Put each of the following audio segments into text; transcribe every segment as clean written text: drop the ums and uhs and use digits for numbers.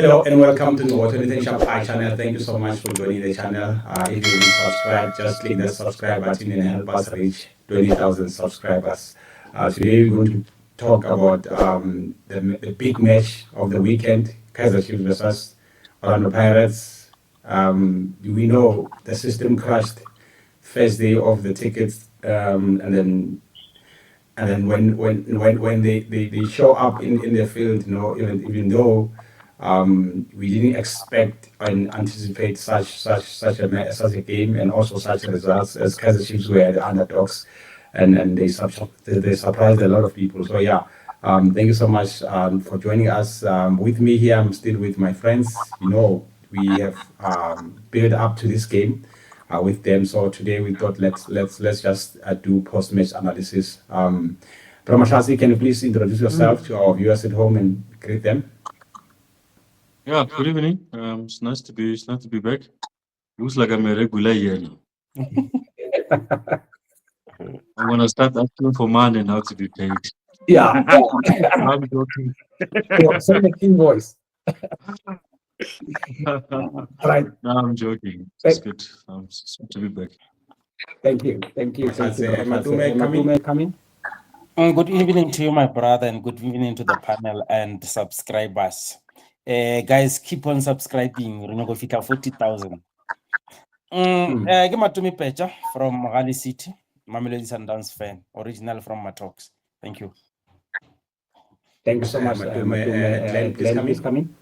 Hello and welcome to the Soweto Derby channel. Thank you so much for joining the channel. If you didn't subscribe, just click the subscribe button and help us reach 20,000 subscribers. Today we're going to talk about the big match of the weekend, Kaizer Chiefs versus Orlando Pirates. We know the system crashed first day of the tickets, and then when they show up in the field, even though we didn't expect and anticipate such a game and also such results, as Kaizer Chiefs were the underdogs, and they surprised a lot of people. So yeah, thank you so much for joining us. With me here, I'm still with my friends. We have built up to this game with them. So today we thought let's just do post-match analysis. Bra Mahlatse, can you please introduce yourself to our viewers at home and greet them? Yeah, good evening. It's nice to be back. Looks like I'm a regular here now. I'm gonna start asking for money now to be paid. Yeah. I'm joking. Send a keen voice. Right. No, I'm joking. It's good. It's good to be back. Thank you. Matume, come in. Good evening to you, my brother, and good evening to the panel and subscribers. Guys, keep on subscribing. We're going to fika 40,000. Matume Pecha from Raleigh City, Mamelodi Sundowns fan, original from Matox. Thank you. Thank you so much, Matume. Glenn, please come in.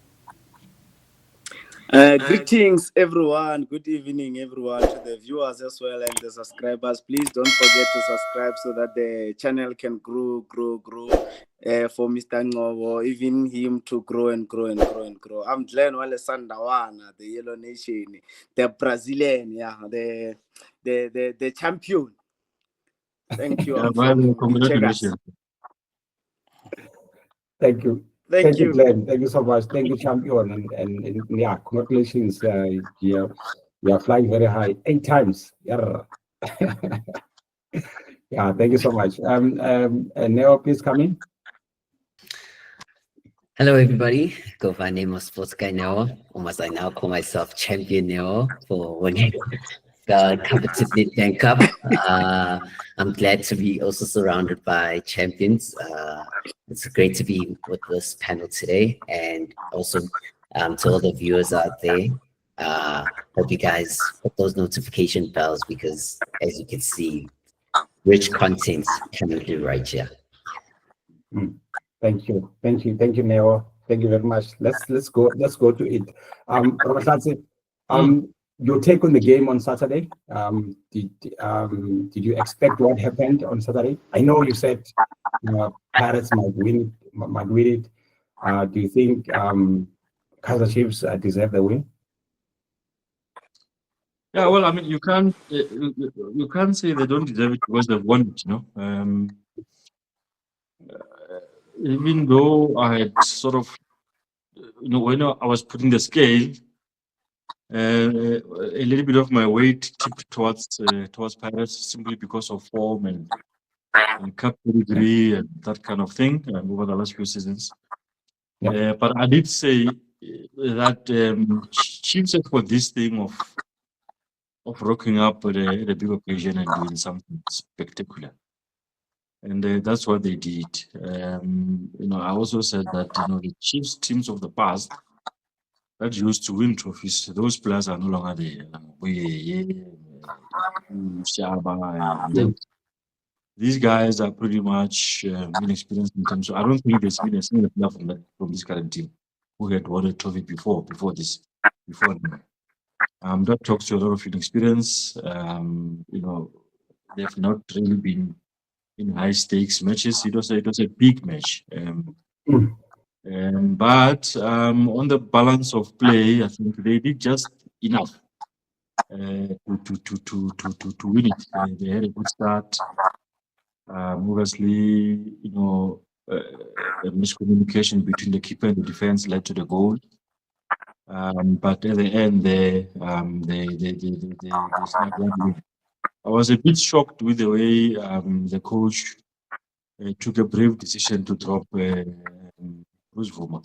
Greetings, everyone. Good evening, everyone, to the viewers as well and the subscribers. Please don't forget to subscribe so that the channel can grow. For Mr. Ngobo, even him to grow and grow. I'm Glenn Wale Sandawana, the Yellow Nation, the Brazilian, the champion. Thank you. Congratulations. Thank you. Thank you, Glenn. Thank you so much. Thank you, champion. And yeah, congratulations. You are flying very high 8 times. Yeah. Yeah, thank you so much. Neo, please come in. Hello, everybody. Go by name of Sports Guy Neo, or must I now call myself Champion Neo for winning the coveted Nedbank Cup. I'm glad to be also surrounded by champions. It's great to be with this panel today, and also to all the viewers out there. Hope you guys put those notification bells because, as you can see, rich content coming through right here. Thank you, Neo. Thank you very much. Let's go to it. Your take on the game on Saturday. Did you expect what happened on Saturday? I know you said Pirates might win it. Do you think Kaizer Chiefs deserve the win? Yeah, well, I mean, you can't say they don't deserve it because they've won it, even though I had sort of, when I was putting the scale, a little bit of my weight tipped towards Pirates simply because of form and cup pedigree and that kind of thing over the last few seasons. Yeah. But I did say that Chiefs for this thing of rocking up at a big occasion and doing something spectacular. And that's what they did. I also said that the Chiefs teams of the past that used to win trophies, those players are no longer there. These guys are pretty much inexperienced in terms of. I don't think there's been a single player from this current team who had won a trophy before now. That talks to a lot of inexperience. They've not really been in high stakes matches. It was a big match. But on the balance of play, I think they did just enough to win it. They had a good start. Obviously, the miscommunication between the keeper and the defense led to the goal. But at the end, they snagged one win. I was a bit shocked with the way the coach took a brave decision to drop Bruce Vuma.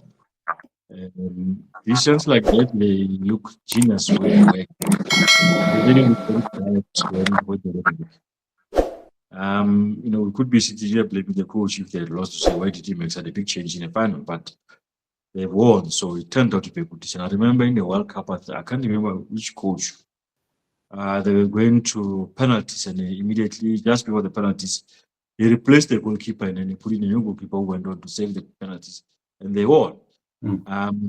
Decisions like that, they look genius when they work. They really look very bad when they don't work. We could be sitting here blaming the coach if they had lost to say, why did he make such a big change in the final? But they won, so it turned out to be a good decision. I remember in the World Cup, I can't remember which coach. They were going to penalties, and immediately, just before the penalties, he replaced the goalkeeper and then he put in a new goalkeeper who went on to save the penalties, and they won.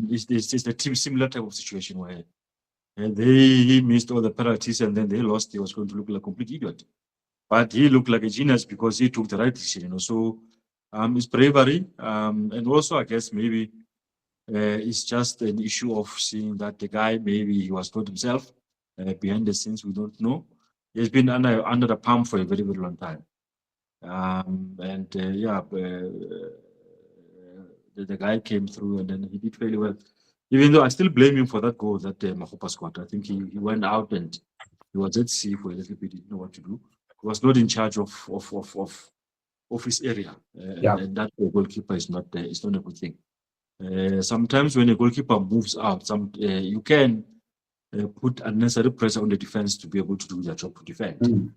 It's a team similar type of situation where he missed all the penalties and then they lost. He was going to look like a complete idiot, but he looked like a genius because he took the right decision. So it's bravery, and also I guess maybe it's just an issue of seeing that the guy maybe he was not himself behind the scenes. We don't know. He's been under the pump for a very, very long time. The guy came through and then he did fairly well. Even though I still blame him for that goal that Mahopa scored. I think he went out and he was at sea for a little bit. He didn't know what to do. He was not in charge of his area. And that goalkeeper is not a good thing. Sometimes when a goalkeeper moves out, you can put unnecessary pressure on the defense to be able to do their job to defend.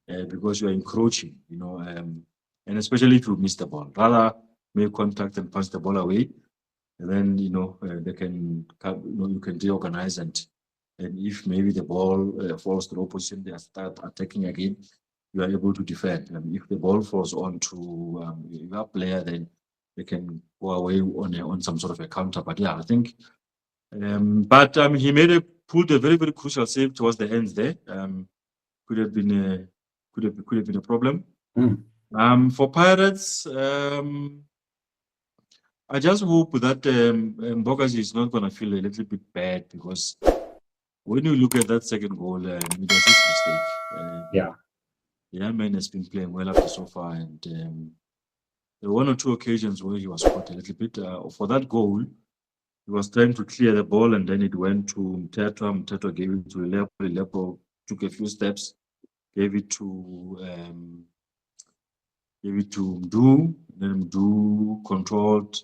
Because you are encroaching, and especially if you miss the ball. Rather make contact and pass the ball away, and then they can you can reorganize and if maybe the ball falls to the opposition, they start attacking again. You are able to defend. If the ball falls onto your player, then they can go away on some sort of a counter. But yeah, I think. He pulled a very, very crucial save towards the end there. Could have been a problem. For Pirates, I just hope that Mbogazi is not going to feel a little bit bad, because when you look at that second goal, it was his mistake. The young man has been playing well up to so far, and there were one or two occasions where he was caught a little bit. For that goal, he was trying to clear the ball, and then it went to Mteto. Mteto gave it to Lepo. Lepo took a few steps, gave it to Mdu. Then Mdu controlled,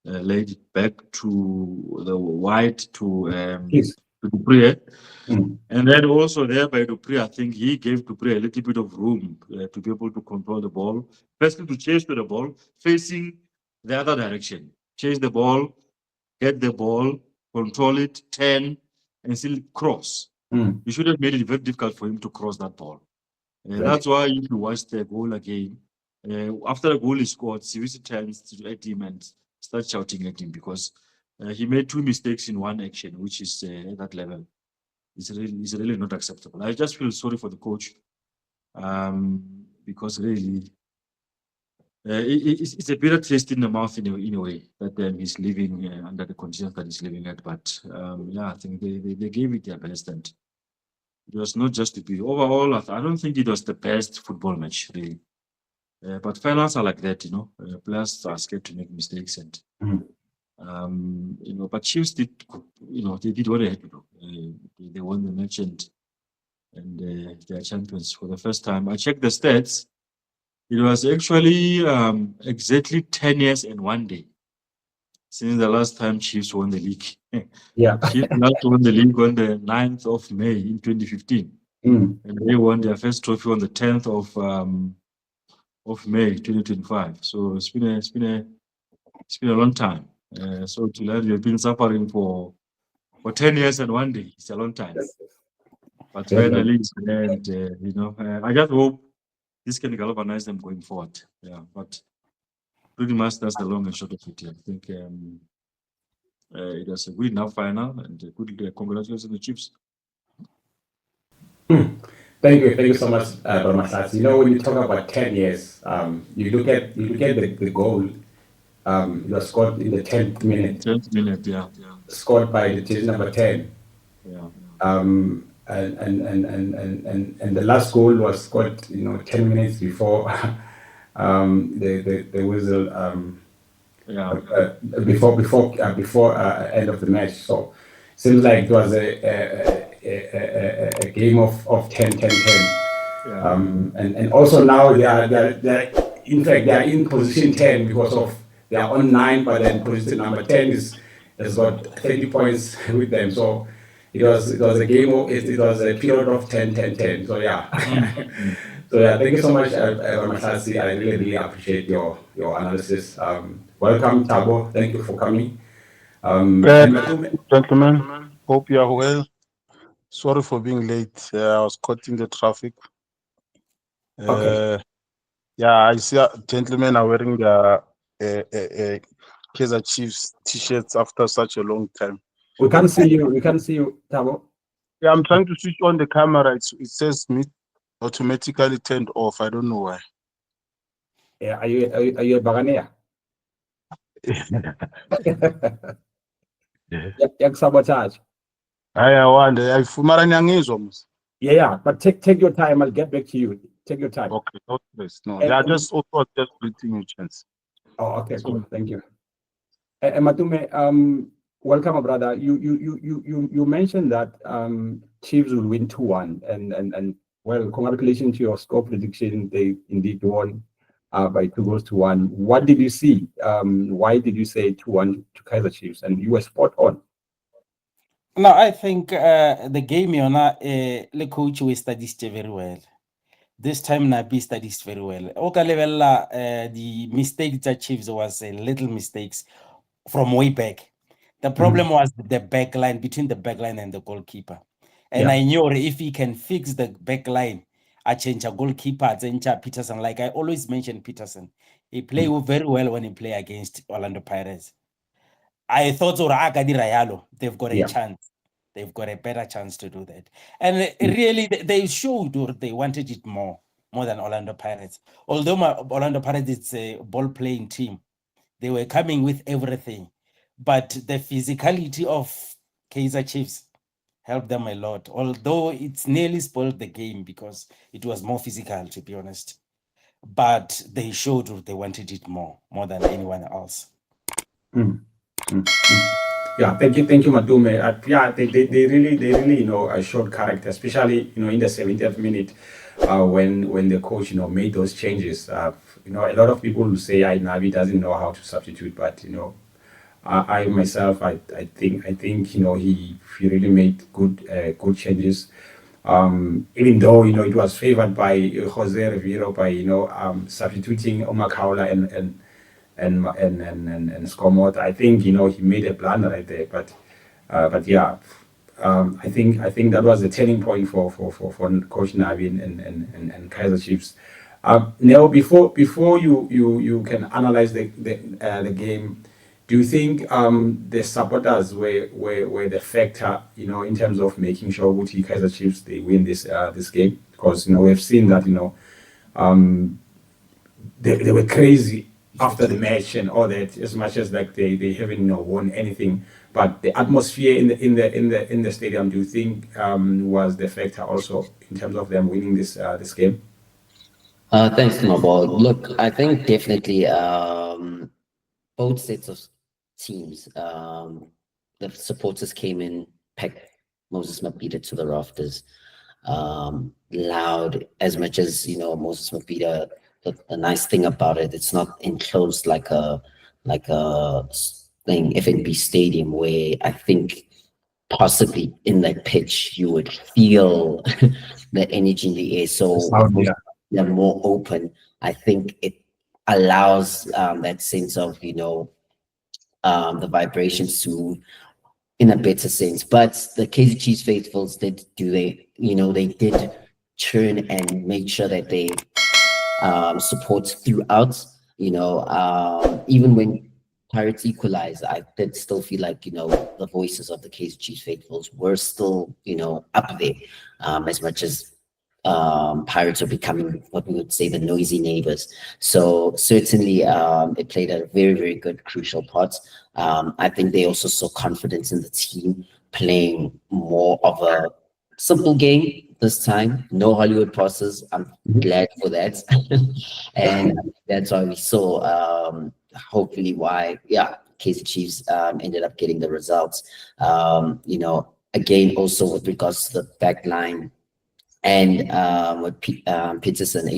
laid it back to the wide to Dupree. And then also there by Dupree, I think he gave Dupree a little bit of room to be able to control the ball. Firstly, to chase to the ball, facing the other direction. Chase the ball, get the ball, control it, turn, and still cross. You should have made it very difficult for him to cross that ball. That's why if you watch the goal again, after the goal is scored, Sivisi turns at him and starts shouting at him, because he made two mistakes in one action, which is at that level. It's really not acceptable. I just feel sorry for the coach, because really it's a bitter taste in the mouth in a way that he's living under the conditions that he's living at. But I think they gave it their best, and it was not just to be overall. I don't think it was the best football match, really. But finals are like that, players are scared to make mistakes, and but Chiefs did, they did what they had to do. They won the match, and they are champions for the first time. I checked the stats. It was actually exactly 10 years and 1 day since the last time Chiefs won the league. Chiefs last won the league on the 9th of May in 2015. And they won their first trophy on the 10th of May 2025. So it's been a long time. So to learn you've been suffering for 10 years and 1 day, it's a long time. But finally it's the end. I just hope this can galvanize them going forward. But pretty much that's the long and short of it. I think it was a good enough final, and good congratulations to the Chiefs. Thank you so much, Bra Mahlatse. When you talk about 10 years, you look at the goal. It was scored in the 10th minute. 10th minute, yeah. Scored by the jersey number 10. Yeah. And the last goal was scored, 10 minutes before the whistle. Before end of the match. So seems like it was a game of 10. And also now they are in fact they are in position 10 because of they are on 9, but then position number 10 is has got 30 points with them. So it was a game of, it was a period of 10-10-10. So yeah. So yeah, thank you so much, Mahlatse. I really appreciate your analysis. Welcome, Tabo. Thank you for coming. And Matume, Gentlemen, hope you are well. Sorry for being late. I was caught in the traffic. Okay. Yeah, I see gentlemen are wearing the Kaizer Chiefs t-shirts after such a long time. we can't see you. We can't see you, Tabo. Yeah, I'm trying to switch on the camera. It says me automatically turned off. I don't know why. Yeah, are you a Baganea? Yeah, sabotage. I wonder. I fumara nyangizwa mos. Yeah, but take your time. I'll get back to you. Take your time. Okay, no stress. No, yeah, just also just greeting you, chance. Oh, okay, cool. Thank you. Matume, welcome, brother. You mentioned that Chiefs will win 2-1, and well, congratulations to your score prediction. They indeed won by 2-1. What did you see? Why did you say 2-1 to Kaizer Chiefs? And you were spot on. No, I think the game, the coach we studied very well. This time Nabi studies very well. The mistake that Chiefs was little mistakes from way back. The problem was the back line, between the back line and the goalkeeper. And I knew if he can fix the back line, I change a goalkeeper, change Peterson. Like I always mention Peterson. He played very well when he play against Orlando Pirates. I thought they've got a chance. They've got a better chance to do that. And really, they showed or they wanted it more than Orlando Pirates. Although Orlando Pirates is a ball-playing team, they were coming with everything. But the physicality of Kaizer Chiefs helped them a lot. Although it's nearly spoiled the game because it was more physical, to be honest. But they showed they wanted it more than anyone else. Yeah, thank you, Matume. Yeah, they really, showed character, especially in the 70th minute, when the coach made those changes. A lot of people will say Nabi doesn't know how to substitute, but I myself, I think he really made good changes. Even though it was favored by Jose Rivero by substituting Omakaula and Skomot. I think he made a blunder right there, but yeah, I think that was the turning point for Coach Nabi and Kaizer Chiefs. Now, before you can analyze the game, do you think the supporters were the factor in terms of making sure Uti Kaizer Chiefs they win this game? Because we've seen that they were crazy after the match and all that, as much as like they haven't won anything, but the atmosphere in the stadium, do you think was the factor also in terms of them winning this game? Thanks, Mabo. Look, I think definitely both sets of teams, the supporters came in, packed Moses Mabhida to the rafters, loud, as much as Moses Mabhida. The nice thing about it, it's not enclosed like a thing FNB Stadium, where I think possibly in that pitch you would feel the energy in the air. So they're more open. I think it allows that sense of the vibrations to move in a better sense. But the Kaizer Chiefs faithfuls did they did turn and make sure that they support throughout. Even when Pirates equalized, I did still feel like the voices of the Kaizer Chiefs faithfuls were still up there, as much as Pirates are becoming what we would say the noisy neighbors. So certainly it played a very, very good crucial part. I think they also saw confidence in the team playing more of a simple game this time. No Hollywood passes. I'm glad for that. And that's why we saw hopefully why Kaizer Chiefs ended up getting the results. Again, also with regards to the back line and with Peterson,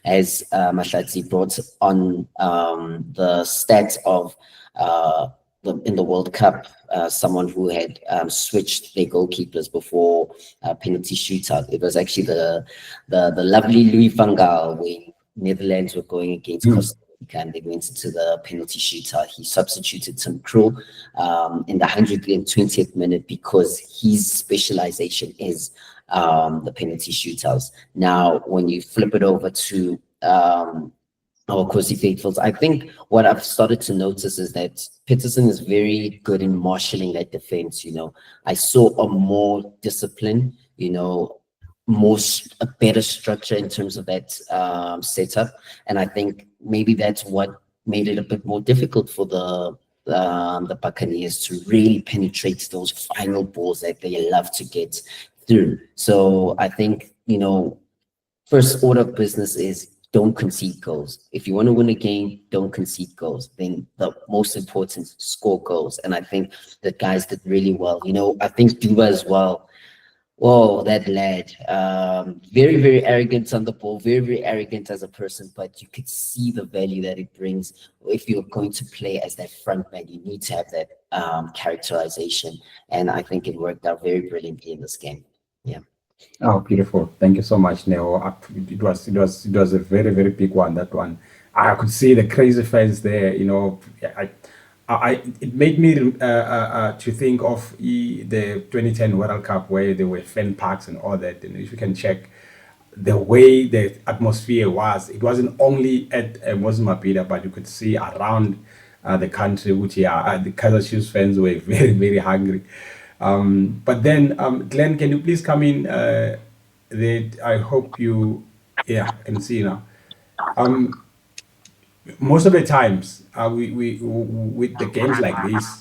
as Mahlatse brought on the stats of in the World Cup, someone who had switched their goalkeepers before penalty shootout. It was actually the lovely Louis van Gaal when Netherlands were going against Costa Rica and they went into the penalty shootout. He substituted Tim Krul in the 120th minute because his specialization is the penalty shootouts. Now, when you flip it over to our Kosi faithfuls, I think what I've started to notice is that Peterson is very good in marshalling that defense. I saw a more discipline, a better structure in terms of that setup, and I think maybe that's what made it a bit more difficult for the Buccaneers to really penetrate those final balls that they love to get through. So I think first order of business is don't concede goals. If you want to win a game, don't concede goals. Then the most important, score goals. And I think the guys did really well. I think Duba as well. Whoa, that lad. Very, very arrogant on the ball, very, very arrogant as a person, but you could see the value that it brings. If you're going to play as that front man, you need to have that characterization. And I think it worked out very brilliantly in this game. Yeah. Oh, beautiful. Thank you so much, Neo. It was a very, very big one, that one. I could see the crazy fans there, it made me to think of the 2010 World Cup where there were fan parks and all that. And if you can check the way the atmosphere was, it wasn't only at Mozambique, but you could see around the country, which the Kaizer Chiefs fans were very, very hungry. But then, Glenn, can you please come in? I hope you, can see now. Most of the times, we with the games like this,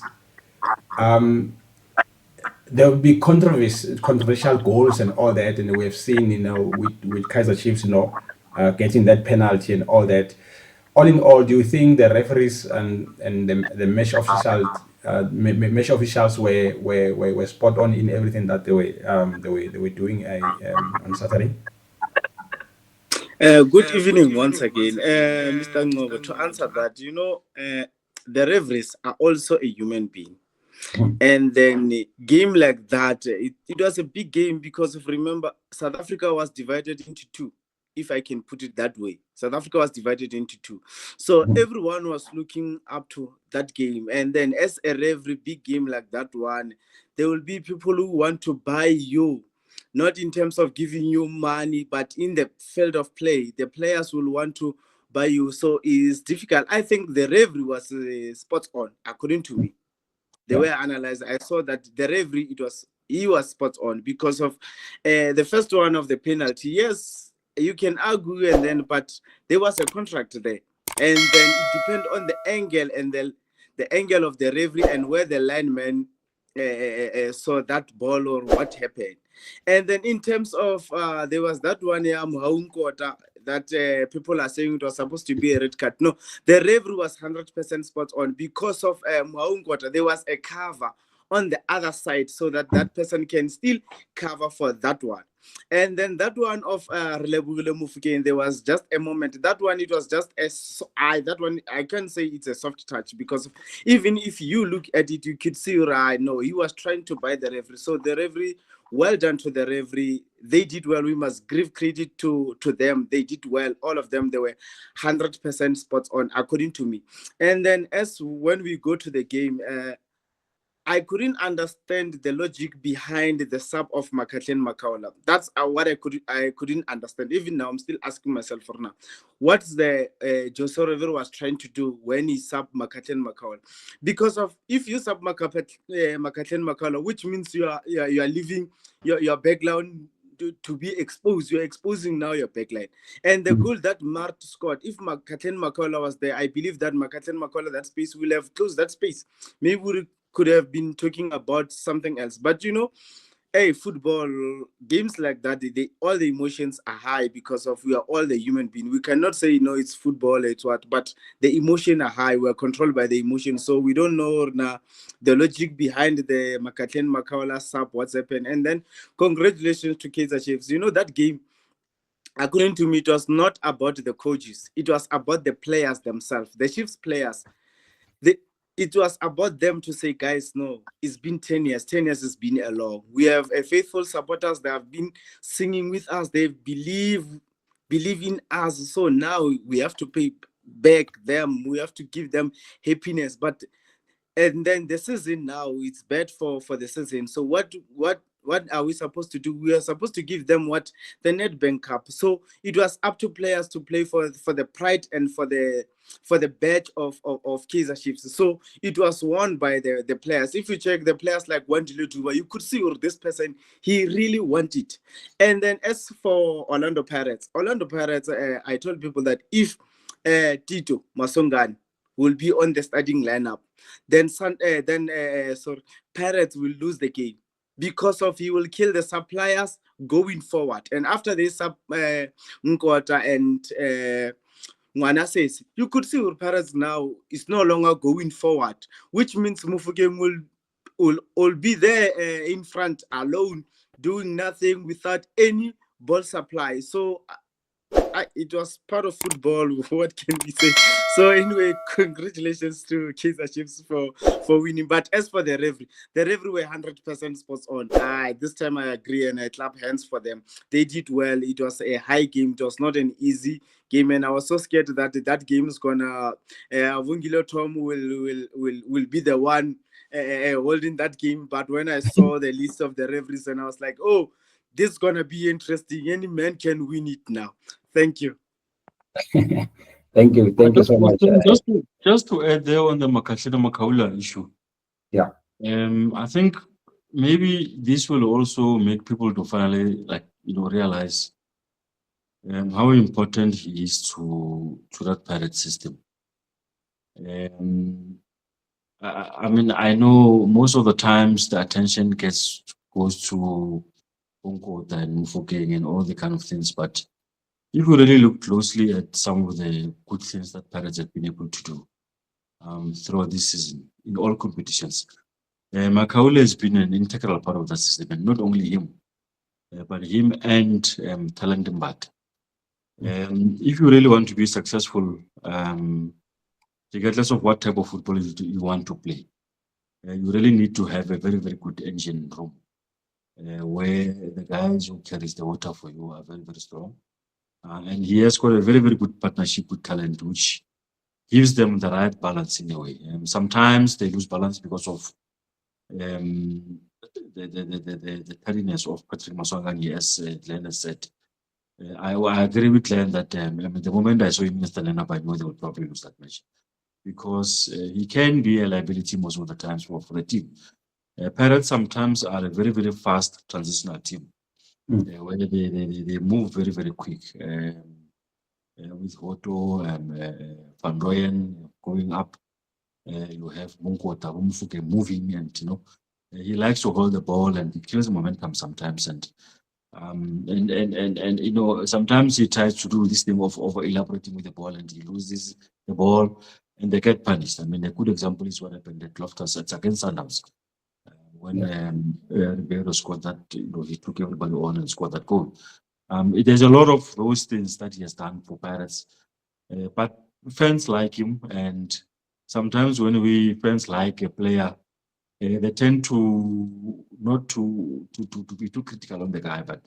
there will be controversial goals and all that, and we have seen, with Kaizer Chiefs, getting that penalty and all that. All in all, do you think the referees and the match officials were spot on in everything that they were doing on Saturday? Good evening once again, Mr. Ngobo. To answer that, the referees are also a human being. And then a game like that, it was a big game because remember, South Africa was divided into two, if I can put it that way. South Africa was divided into two. So everyone was looking up to that game. And then as a referee, big game like that one, there will be people who want to buy you, not in terms of giving you money, but in the field of play, the players will want to buy you. So it's difficult. I think the referee was spot on, according to me. The way I analyzed, I saw that the referee, he was spot on because of the first one of the penalty. Yes, you can argue, but there was a contract there. And then it depends on the angle and the angle of the referee and where the lineman saw that ball or what happened. And then in terms of, there was that one here, that people are saying it was supposed to be a red card. No, the referee was 100% spot on because of there was a cover on the other side so that that person can still cover for that one. And then that one of Relebogile Mofokeng, there was just a moment. That one, it was just that one, I can't say it's a soft touch because even if you look at it, you could see, right, no, he was trying to buy the referee. So the referee, well done to the referee. They did well. We must give credit to them. They did well. All of them, they were 100% spot on, according to me. And then when we go to the game, I couldn't understand the logic behind the sub of Makhatleng Makaula. That's what I couldn't understand. Even now, I'm still asking myself for now. What's the Jose Rivera was trying to do when he sub Makhatleng Makaula? Because of if you sub Makhatleng Makaula, which means you are leaving your background to be exposed. You're exposing now your backline. And the goal that Mart scored, if Makhatleng Makaula was there, I believe that Makhatleng Makaula, that space, will have closed that space. Maybe we could have been talking about something else. But football games like that, all the emotions are high because of we are all the human being. We cannot say it's football, it's what, but the emotion are high. We're controlled by the emotion, so we don't know now the logic behind the Makhatleng Makaula sub, what's happened. And then congratulations to Kaizer Chiefs. That game, according to me, it was not about the coaches. It was about the players themselves, the Chiefs players. it was about them to say, guys, no, it's been 10 years. 10 years has been a long. We have a faithful supporters that have been singing with us. They believe in us. So now we have to pay back them. We have to give them happiness. And then the season now, it's bad for the season. So what are we supposed to do? We are supposed to give them what the Nedbank Cup. So it was up to players to play for the pride and for the badge of Kaizer Chiefs. So it was won by the players. If you check the players like Wandile Duba, you could see this person, he really wanted it. And then as for Orlando Pirates, I told people that if Tito Masongani will be on the starting lineup, then Pirates will lose the game because of he will kill the suppliers going forward. And after this, Nkota and Ngwana says, you could see Pirates now is no longer going forward, which means Mufokeng will be there in front alone, doing nothing without any ball supply. So it was part of football. What can we say? So anyway, congratulations to Kaizer Chiefs for winning. But as for the referee were 100% spots on. This time I agree and I clap hands for them. They did well. It was a high game. It was not an easy game, and I was so scared that game is gonna Vungilo Tom will be the one holding that game. But when I saw the list of the referees, and I was like, oh, this is gonna be interesting. Any man can win it now. Thank you. Thank you so much. Just to add there on the Makaula issue. Yeah. I think maybe this will also make people to finally realize how important he is to that pirate system. I mean, I know most of the times the attention goes to Onkota and Mufokeng and all the kind of things, but if you really look closely at some of the good things that Pirates have been able to do throughout this season in all competitions, Makaula has been an integral part of that system, and not only him, but him and Talent Mbat. If you really want to be successful, regardless of what type of football you want to play, you really need to have a very, very good engine room where the guys who carries the water for you are very, very strong. And he has got a very, very good partnership with Talent, which gives them the right balance in a way. Sometimes they lose balance because of the tardiness of Patrick Maswangani, as Glenn has said. I agree with Glenn that the moment I saw him in the lineup, I knew they would probably lose that match, because he can be a liability most of the times for the team. Pirates sometimes are a very, very fast transitional team. Where they move very, very quick. With Otto and Van Rooyen going up, you have Munkota Mufokeng moving, and he likes to hold the ball and he kills momentum sometimes, and sometimes he tries to do this thing of over elaborating with the ball and he loses the ball and they get punished. I mean, a good example is what happened at Loftus. It's against Standout. When Ribeiro scored that, he took everybody on and scored that goal. There's a lot of those things that he has done for Pirates, but fans like him, and sometimes when fans like a player, they tend to not to be too critical on the guy, but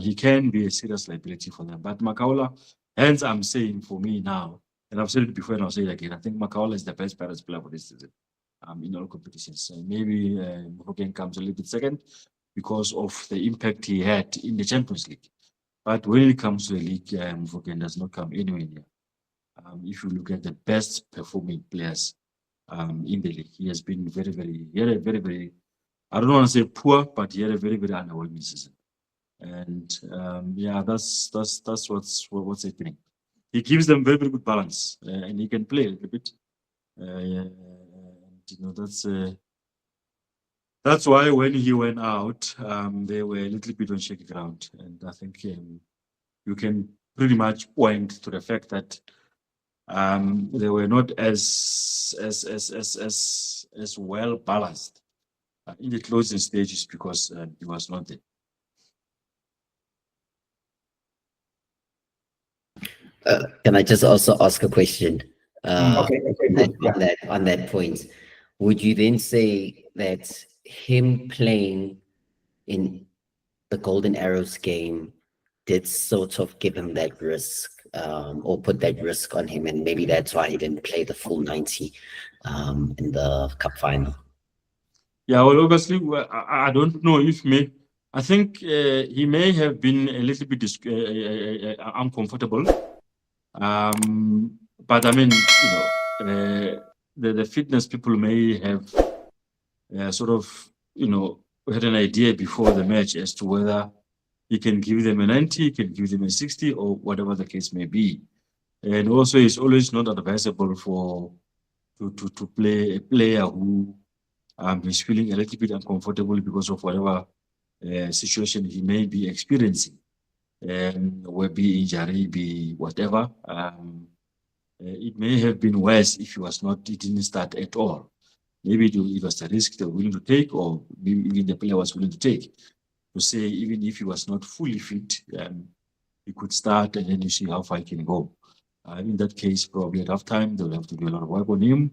he can be a serious liability for them. But Makaula, hence I'm saying for me now, and I've said it before and I'll say it again, I think Makaula is the best Pirates player for this season. In all competitions. Maybe Mufokeng comes a little bit second because of the impact he had in the Champions League. But when it comes to the league, Mufokeng does not come anywhere near. If you look at the best performing players in the league, he has been very, very, I don't want to say poor, but he had a very, very underwhelming season. And that's what's happening. He gives them very, very good balance, and he can play a little bit. That's why when he went out, they were a little bit on shaky ground, and I think you can pretty much point to the fact that they were not as well balanced in the closing stages because he was not there. Can I just also ask a question? Okay, good. Yeah. On that point, would you then say that him playing in the Golden Arrows game did sort of give him that risk, or put that risk on him, and maybe that's why he didn't play the full 90 in the cup final? Yeah, well, obviously, I don't know if I think he may have been a little bit uncomfortable. But I mean, the fitness people may have sort of, had an idea before the match as to whether he can give them a 90, he can give them a 60, or whatever the case may be. And also, it's always not advisable to play a player who is feeling a little bit uncomfortable because of whatever situation he may be experiencing, whether be injury, be whatever. It may have been worse if he didn't start at all. Maybe it was the risk they were willing to take, or maybe even the player was willing to take, to say even if he was not fully fit, he could start, and then you see how far he can go. In that case, probably at halftime, they'll have to do a lot of work on him.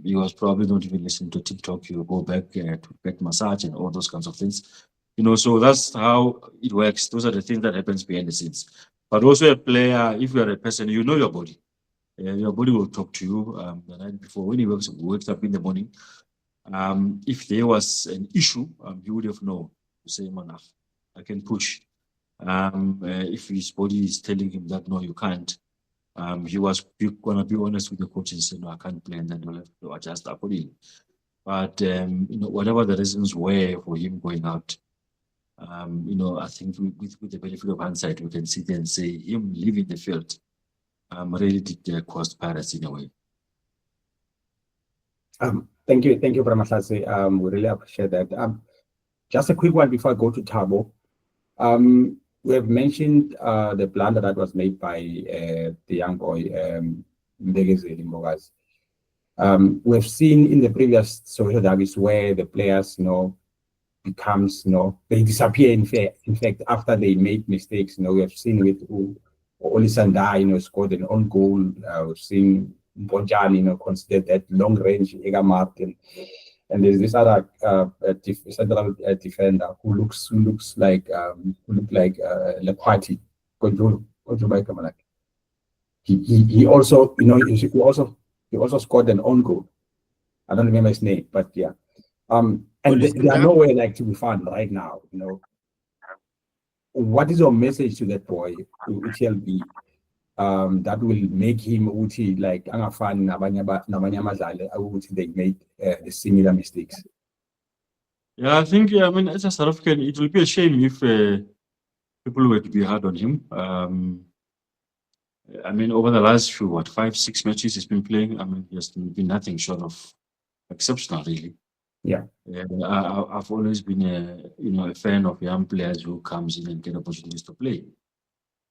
He was probably not even listening to TikTok. He'll go back to get massage and all those kinds of things. So that's how it works. Those are the things that happens behind the scenes. But also a player, if you are a person, you know your body. Your body will talk to you the night before when he wakes up in the morning. If there was an issue, he would have known to say, man, I can push. If his body is telling him that, no, you can't, he was going to be honest with the coach and say, no, I can't play, and then he'll have to adjust accordingly. But, whatever the reasons were for him going out, I think with the benefit of hindsight, we can sit there and say him leaving the field really did cost Pirates in a way. Thank you, Bra Mahlatse. We really appreciate that. Just a quick one before I go to Thabo. We have mentioned the blunder that was made by the young boy, Mbegezeli Mbogazi. We've seen in the previous Soweto Derbies where the players, becomes, they disappear in fact after they make mistakes. We have seen with Olisanda, scored an own goal. We've seen Mbonjani, considered that long range Ega Martin. And there's this other central defender who looks like Lekwati. He also, he also scored an own goal. I don't remember his name, but yeah. And they are nowhere like to be found right now. What is your message to that boy, UTLB, that will make him like angafani nabanye abadlali ukuthi they made the similar mistakes? Yeah, I think, as a South African, it will be a shame if people were to be hard on him. Over the last few, 5-6 matches he's been playing, he has been nothing short of exceptional, really. Yeah. I've always been a fan of young players who comes in and get opportunities to play.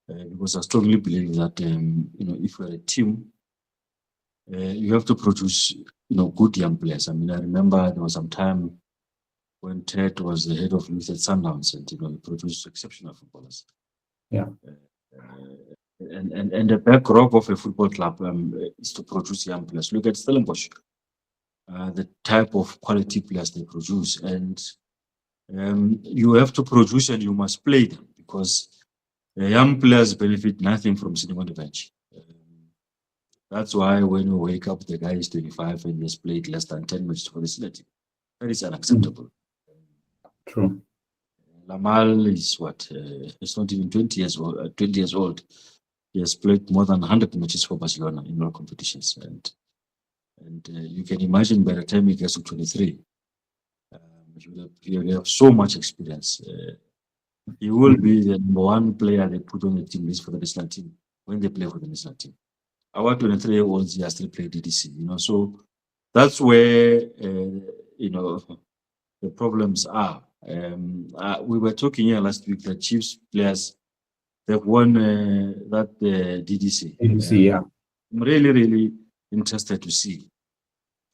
Because I strongly believe that, if you're a team, you have to produce, good young players. I remember there was some time when Ted was the head of youth at Standout, and, he produced exceptional footballers. Yeah. And the backdrop of a football club is to produce young players. Look at Stellenbosch, the type of quality players they produce. And you have to produce and you must play them, because young players benefit nothing from sitting on the bench. That's why when you wake up, the guy is 25 and he has played less than 10 matches for the senior team. That is unacceptable. True. Lamal is it's not even 20 years old. He has played more than 100 matches for Barcelona in all competitions. And you can imagine by the time he gets to 23, he will have so much experience. He will be the number one player they put on the team list for the national team when they play for the national team. Our 23-year-olds, they are still playing DDC, so that's where, the problems are. We were talking here last week that Chiefs players, they've won that DDC. DDC, yeah. I'm really, really interested to see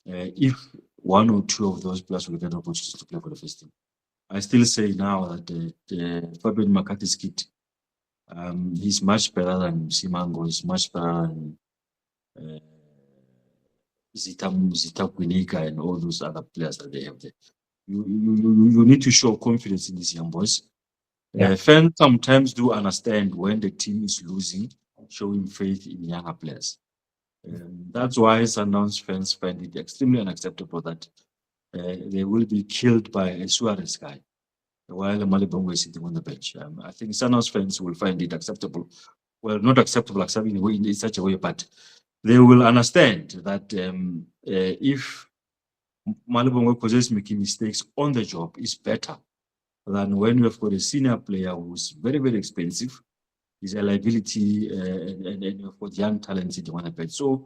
if one or two of those players will get opportunities to play for the first team. I still say now that Fabian McCarthy's kid, he's much better than Simango, he's much better than Zita Kwinika and all those other players that they have there. You need to show confidence in these young boys. Fans sometimes do understand when the team is losing, showing faith in younger players. That's why Sundowns fans find it extremely unacceptable that they will be killed by a Suarez guy while Malibongo is sitting on the bench. I think Sundowns fans will find it acceptable. Well, not acceptable, acceptable in such a way, but they will understand that if Malibongo possesses making mistakes on the job is better than when you have got a senior player who's very, very expensive. He's a liability, and you've got young talents in the one bench. So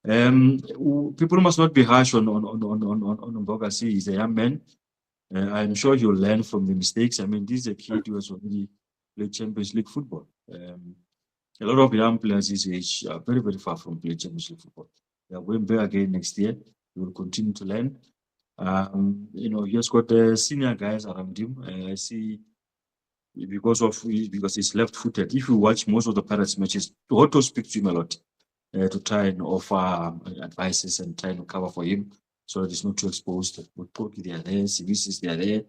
people must not be harsh on Mbogasi. He's a young man. I'm sure he'll learn from the mistakes. I mean, this is a kid who has already played Champions League football. A lot of young players his age are very, very far from playing Champions League football. They are going back again next year. He will continue to learn. He has got senior guys around him. I see because he's left-footed. If you watch most of the Pirates matches, Otto speaks to him a lot to try and offer advices and try to cover for him so that he's not too exposed. With Koki, they are there. CVCs, they are there.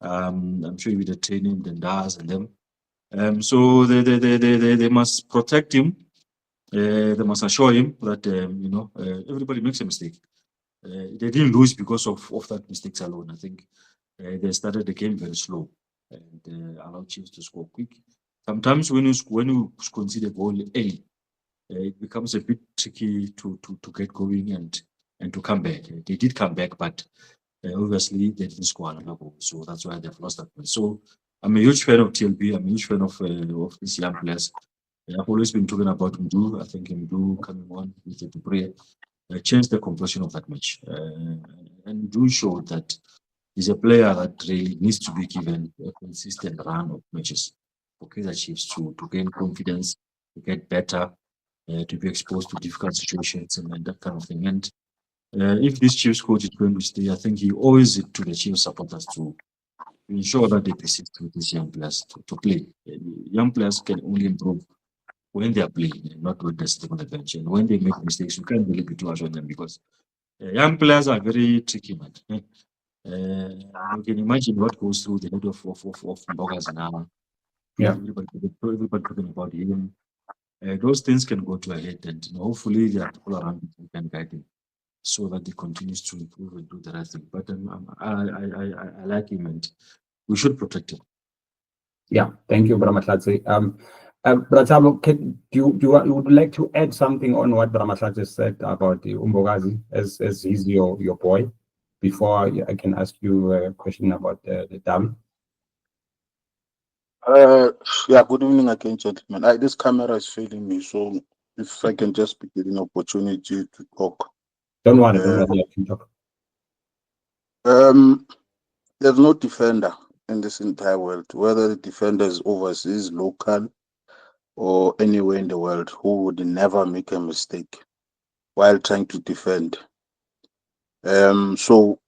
I'm sure with the training, the DAS and them. So they must protect him. They must assure him that everybody makes a mistake. They didn't lose because of that mistakes alone. I think they started the game very slow and allowed Chiefs to score quick. Sometimes when you concede a goal early, it becomes a bit tricky to get going and to come back. They did come back, but obviously they didn't score another goal, so that's why they've lost that one. So I'm a huge fan of TLB. I'm a huge fan of these young players. I've always been talking about Mdu. I think Mdu coming on with the prayer changed the composition of that match, and Mdu showed that he's a player that really needs to be given a consistent run of matches for Kaizer Chiefs to gain confidence, to get better, to be exposed to difficult situations and that kind of thing. And if this Chiefs coach is going to stay, I think he owes it to the Chiefs supporters to ensure that they persist with these young players to play. Young players can only improve when they are playing, not when they're sitting on the bench. And when they make mistakes, you can't really be too harsh on them because young players are very tricky, man. You can imagine what goes through the head of Mbogazi now. Yeah. Everybody talking about him. Those things can go to a head, and hopefully there are people around him who can guide him so that he continues to improve and do the right thing. But I like him, and we should protect him. Yeah, thank you, Bra Mahlatse. Bratabo, you would like to add something on what Bra Mahlatse said about the Umbogazi as he's your boy before I can ask you a question about the dam? Yeah, good evening again, gentlemen. This camera is failing me, so if I can just be given an opportunity to talk. Don't worry, I can talk. There's no defender in this entire world, whether the defender is overseas, local, or anywhere in the world, who would never make a mistake while trying to defend. So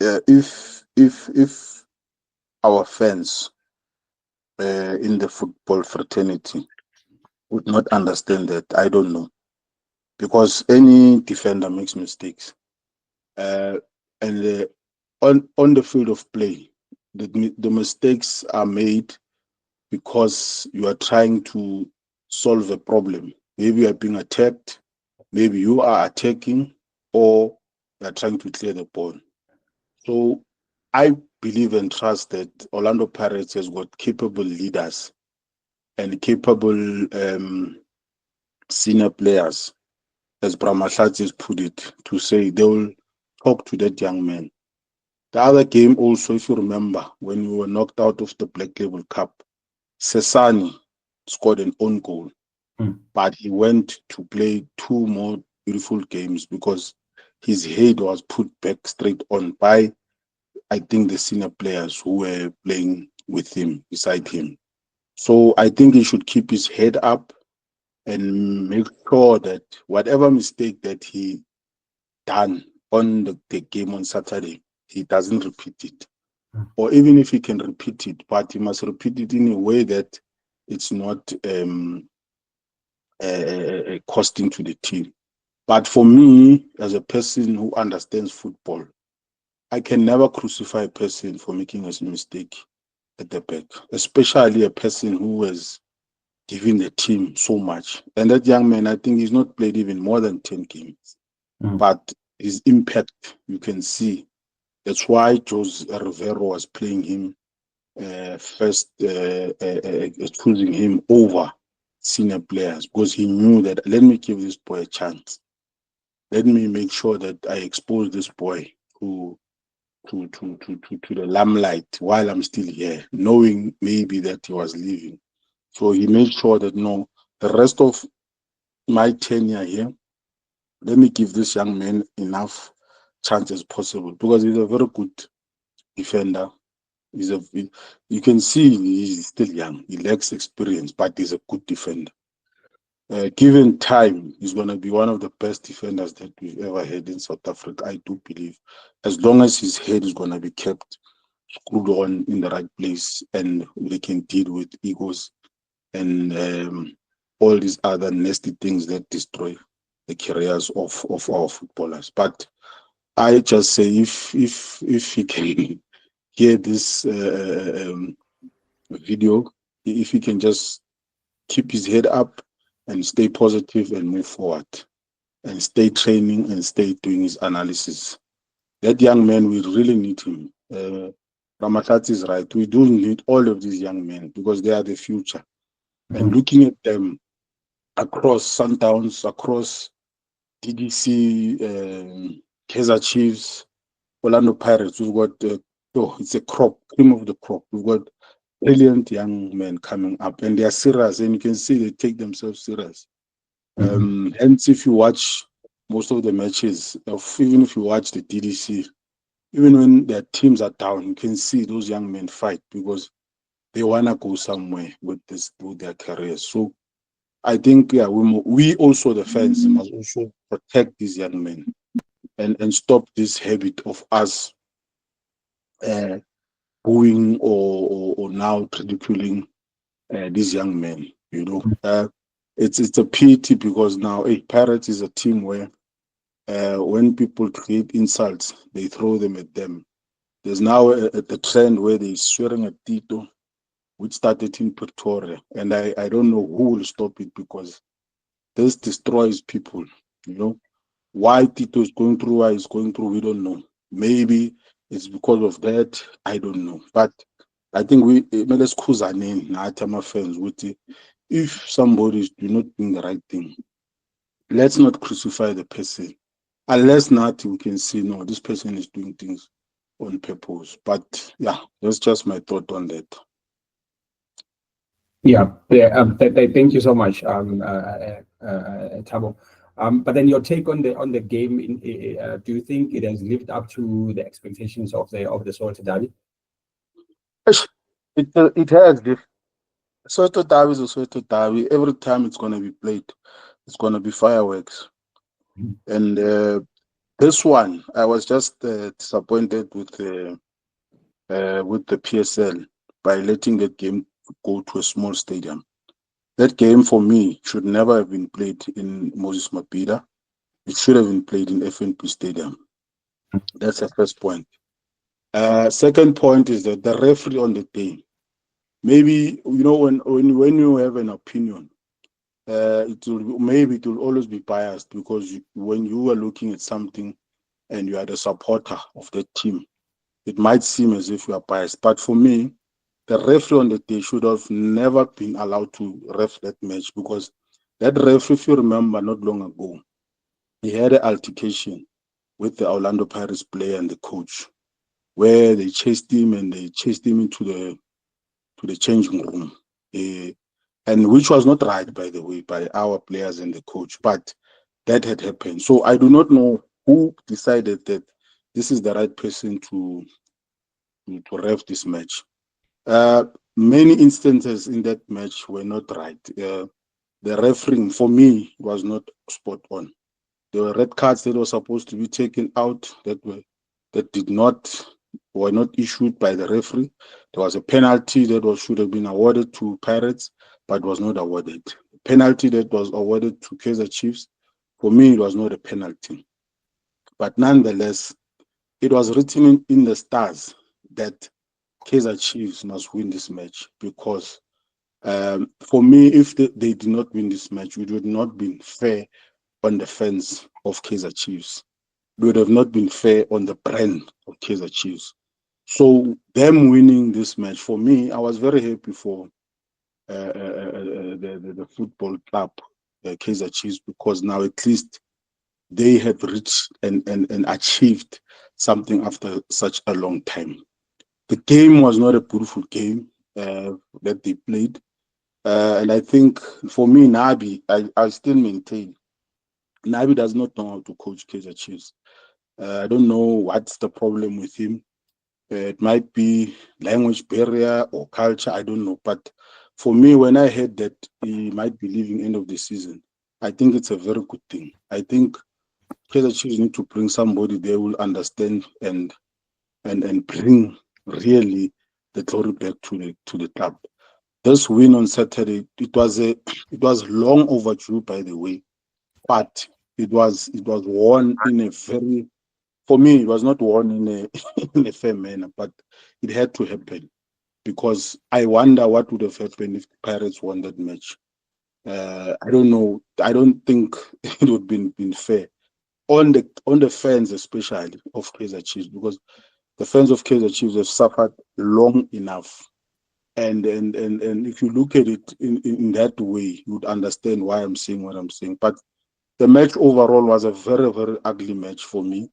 if our fans in the football fraternity would not understand that, I don't know, because any defender makes mistakes, and on the field of play, the mistakes are made because you are trying to solve a problem. Maybe you are being attacked, maybe you are attacking, or you are trying to clear the ball. So I believe and trust that Orlando Pirates has got capable leaders and capable senior players, as Bra Mahlatse has put it, to say they will talk to that young man. The other game also, if you remember, when we were knocked out of the Black Label Cup, Sesani scored an own goal, but he went to play 2 more beautiful games because his head was put back straight on by, I think, the senior players who were playing with him, beside him. So I think he should keep his head up and make sure that whatever mistake that he done on the game on Saturday, he doesn't repeat it. Or even if he can repeat it, but he must repeat it in a way that it's not costing to the team. But for me, as a person who understands football, I can never crucify a person for making a mistake at the back, especially a person who has given the team so much. And that young man, I think he's not played even more than 10 games. But his impact, you can see. That's why Jose Rivero was playing him first, choosing him over senior players, because he knew that, let me give this boy a chance. Let me make sure that I expose this boy to the limelight while I'm still here, knowing maybe that he was leaving. So he made sure that, no, the rest of my tenure here, let me give this young man enough chance as possible, because he's a very good defender. You can see he's still young. He lacks experience, but he's a good defender. Given time, he's going to be one of the best defenders that we've ever had in South Africa, I do believe. As long as his head is going to be kept screwed on in the right place, and they can deal with egos and all these other nasty things that destroy the careers of our footballers. But I just say, if he can hear this video, if he can just keep his head up and stay positive and move forward and stay training and stay doing his analysis. That young man, we really need him. Bra Mahlatse is right. We do need all of these young men because they are the future. And looking at them across Sundowns, across DDC, Kaizer Chiefs, Orlando Pirates, we've got, it's a crop, cream of the crop. We've got brilliant young men coming up, and they are serious, and you can see they take themselves serious. Hence, if you watch most of the matches, even if you watch the DDC, even when their teams are down, you can see those young men fight because they want to go somewhere with their careers. So I think, yeah, we also, the fans, must also protect these young men and stop this habit of us booing or now ridiculing these young men. You know, it's a pity because now Pirates is a team where when people create insults, they throw them at them. There's now a trend where they're swearing at Tito, which started in Pretoria, and I don't know who will stop it because this destroys people. You know, why Tito is going through, why he's going through, we don't know. Maybe it's because of that, I don't know. But I think let's cause our name, Natama fans, with it. If somebody is not doing the right thing, let's not crucify the person. Unless not, we can say, no, this person is doing things on purpose. But yeah, that's just my thought on that. Yeah. Thank you so much, Thabo. But then your take on the game, do you think it has lived up to the expectations of the Soweto Derby? It has. Soweto Derby is a Soweto Derby. Every time it's going to be played, it's going to be fireworks. And this one, I was just disappointed with the PSL by letting that game go to a small stadium. That game, for me, should never have been played in Moses Mabhida. It should have been played in FNP Stadium. That's the first point. Second point is that the referee on the day, maybe, you know, when you have an opinion, it will always be biased because when you are looking at something and you are the supporter of the team, it might seem as if you are biased. But for me, the referee on the day should have never been allowed to ref that match because that referee, if you remember, not long ago, he had an altercation with the Orlando Pirates player and the coach, where they chased him into the changing room, and which was not right, by the way, by our players and the coach, but that had happened. So I do not know who decided that this is the right person to ref this match. Many instances in that match were not right. The refereeing, for me, was not spot on. There were red cards that were supposed to be taken out that were not issued by the referee. There was a penalty that should have been awarded to Pirates, but was not awarded. The penalty that was awarded to Kaizer Chiefs For me, it was not a penalty. But nonetheless, it was written in the stars that Kaizer Chiefs must win this match because for me, if they did not win this match, it would not been fair on the fans of Kaizer Chiefs. It would have not been fair on the brand of Kaizer Chiefs. So them winning this match, for me, I was very happy for the football club, Kaizer Chiefs, because now at least they had reached and achieved something after such a long time. The game was not a beautiful game that they played. And I think for me, Nabi, I still maintain, Nabi does not know how to coach Kaizer Chiefs. I don't know what's the problem with him. It might be language barrier or culture, I don't know. But for me, when I heard that he might be leaving end of the season, I think it's a very good thing. I think Kaizer Chiefs need to bring somebody they will understand and bring really the glory back to the club. This win on Saturday, it was long overdue, by the way, but it was won in a very, for me, it was not won in a in a fair manner, but it had to happen because I wonder what would have happened if the Pirates won that match. I don't know. I don't think it would have been fair on the fans, especially of Kaizer Chiefs, because the fans of Kaizer Chiefs have suffered long enough. And if you look at it in that way, you would understand why I'm saying what I'm saying. But the match overall was a very, very ugly match for me.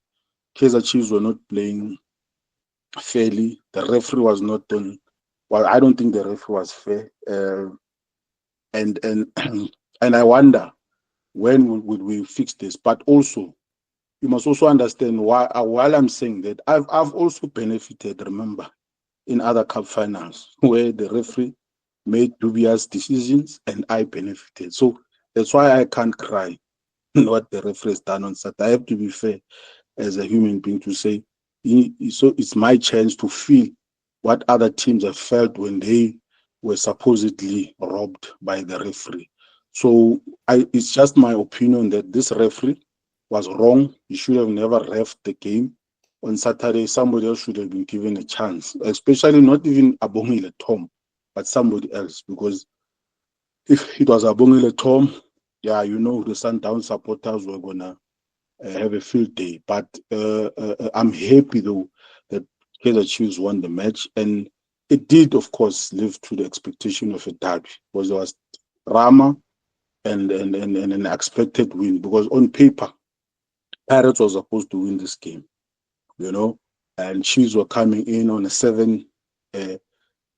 Kaizer Chiefs were not playing fairly. The referee was not on. Well, I don't think the referee was fair. And and I wonder when would we fix this. But also, you must also understand why. While I'm saying that, I've also benefited. Remember, in other cup finals where the referee made dubious decisions and I benefited. So that's why I can't cry what the referee has done on Saturday. I have to be fair as a human being to say, so it's my chance to feel what other teams have felt when they were supposedly robbed by the referee. So it's just my opinion that this referee was wrong. He should have never reffed the game. On Saturday, somebody else should have been given a chance, especially not even Abongile Tom, but somebody else. Because if it was Abongile Tom, yeah, the Standout supporters were going to have a field day. But I'm happy, though, that Kaizer Chiefs won the match. And it did, of course, live to the expectation of a derby, because there was drama and an expected win. Because on paper, Pirates was supposed to win this game, and Chiefs were coming in on a 7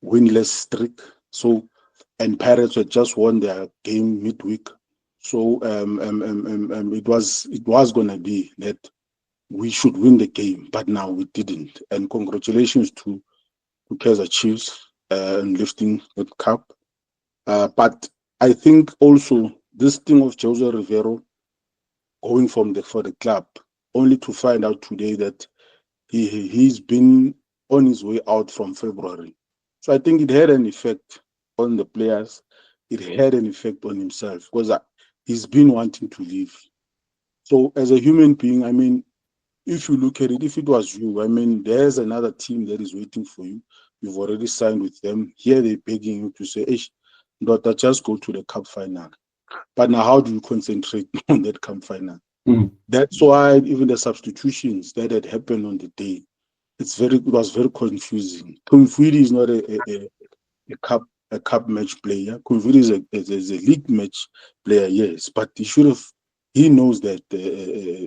winless streak. So, and Pirates had just won their game midweek. So it was going to be that we should win the game, but now we didn't. And congratulations to Kaizer Chiefs and lifting the cup. But I think also this thing of Jose Rivero going for the club, only to find out today that he's been on his way out from February. So I think it had an effect on the players. It had an effect on himself because he's been wanting to leave. So as a human being, I mean, if you look at it, if it was you, I mean, there's another team that is waiting for you. You've already signed with them. Here they're begging you to say, hey, daughter, just go to the cup final. But now how do you concentrate on that cup final? That's why even the substitutions that had happened on the day, it was very confusing. Kumfidi is not a cup match player. Kumfidi is a league match player, yes, but he knows that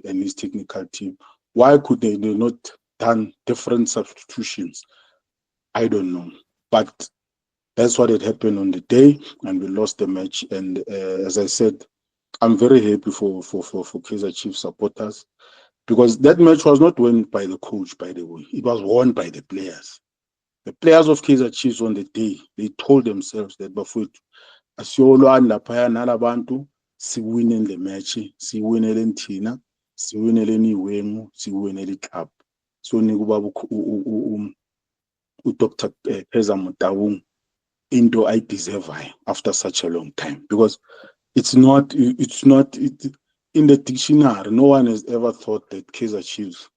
and his technical team. Why could they not done different substitutions? I don't know, but that's what had happened on the day, and we lost the match. And as I said, I'm very happy for Kaizer Chiefs supporters, because that match was not won by the coach, by the way. It was won by the players. The players of Kaizer Chiefs on the day, they told themselves that bafowethu asiyolwana laphaya nalabantu, siwinele le match, siwinele thina, siwinele iwengu, siwinele club. So nikubaba uDr. Kaizer Motaung into I deserve after such a long time, because it's not in the dictionary, no one has ever thought that Kaizer Chiefs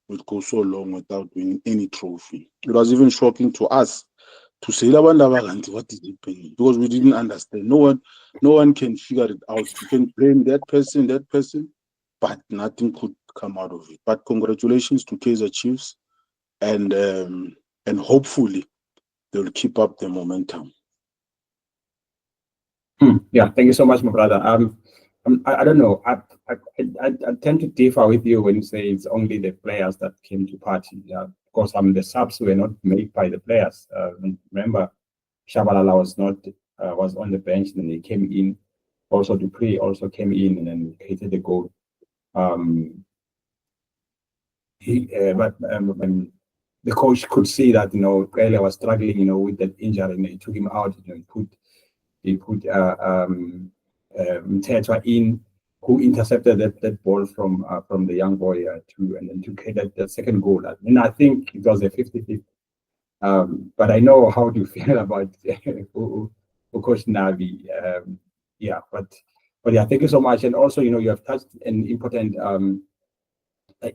would go so long without winning any trophy. It was even shocking to us to say what is happening, because we didn't understand. No one can figure it out. You can blame that person, but nothing could come out of it. But congratulations to Kaizer Chiefs, and hopefully they'll keep up the momentum. Yeah, thank you so much, my brother. I don't know. I tend to differ with you when you say it's only the players that came to party. Of course, the subs were not made by the players. Remember, Shabalala was on the bench, and he came in. Also, Dupree also came in and then created the goal. When the coach could see that Kaizer was struggling, with that injury, and he took him out. He put Mtetwa in, who intercepted that ball from the young boy and then to create that second goal. And I think it was a 50-50. But I know how to feel about Coach Nabi. Yeah, but yeah, thank you so much. And also, you have touched an important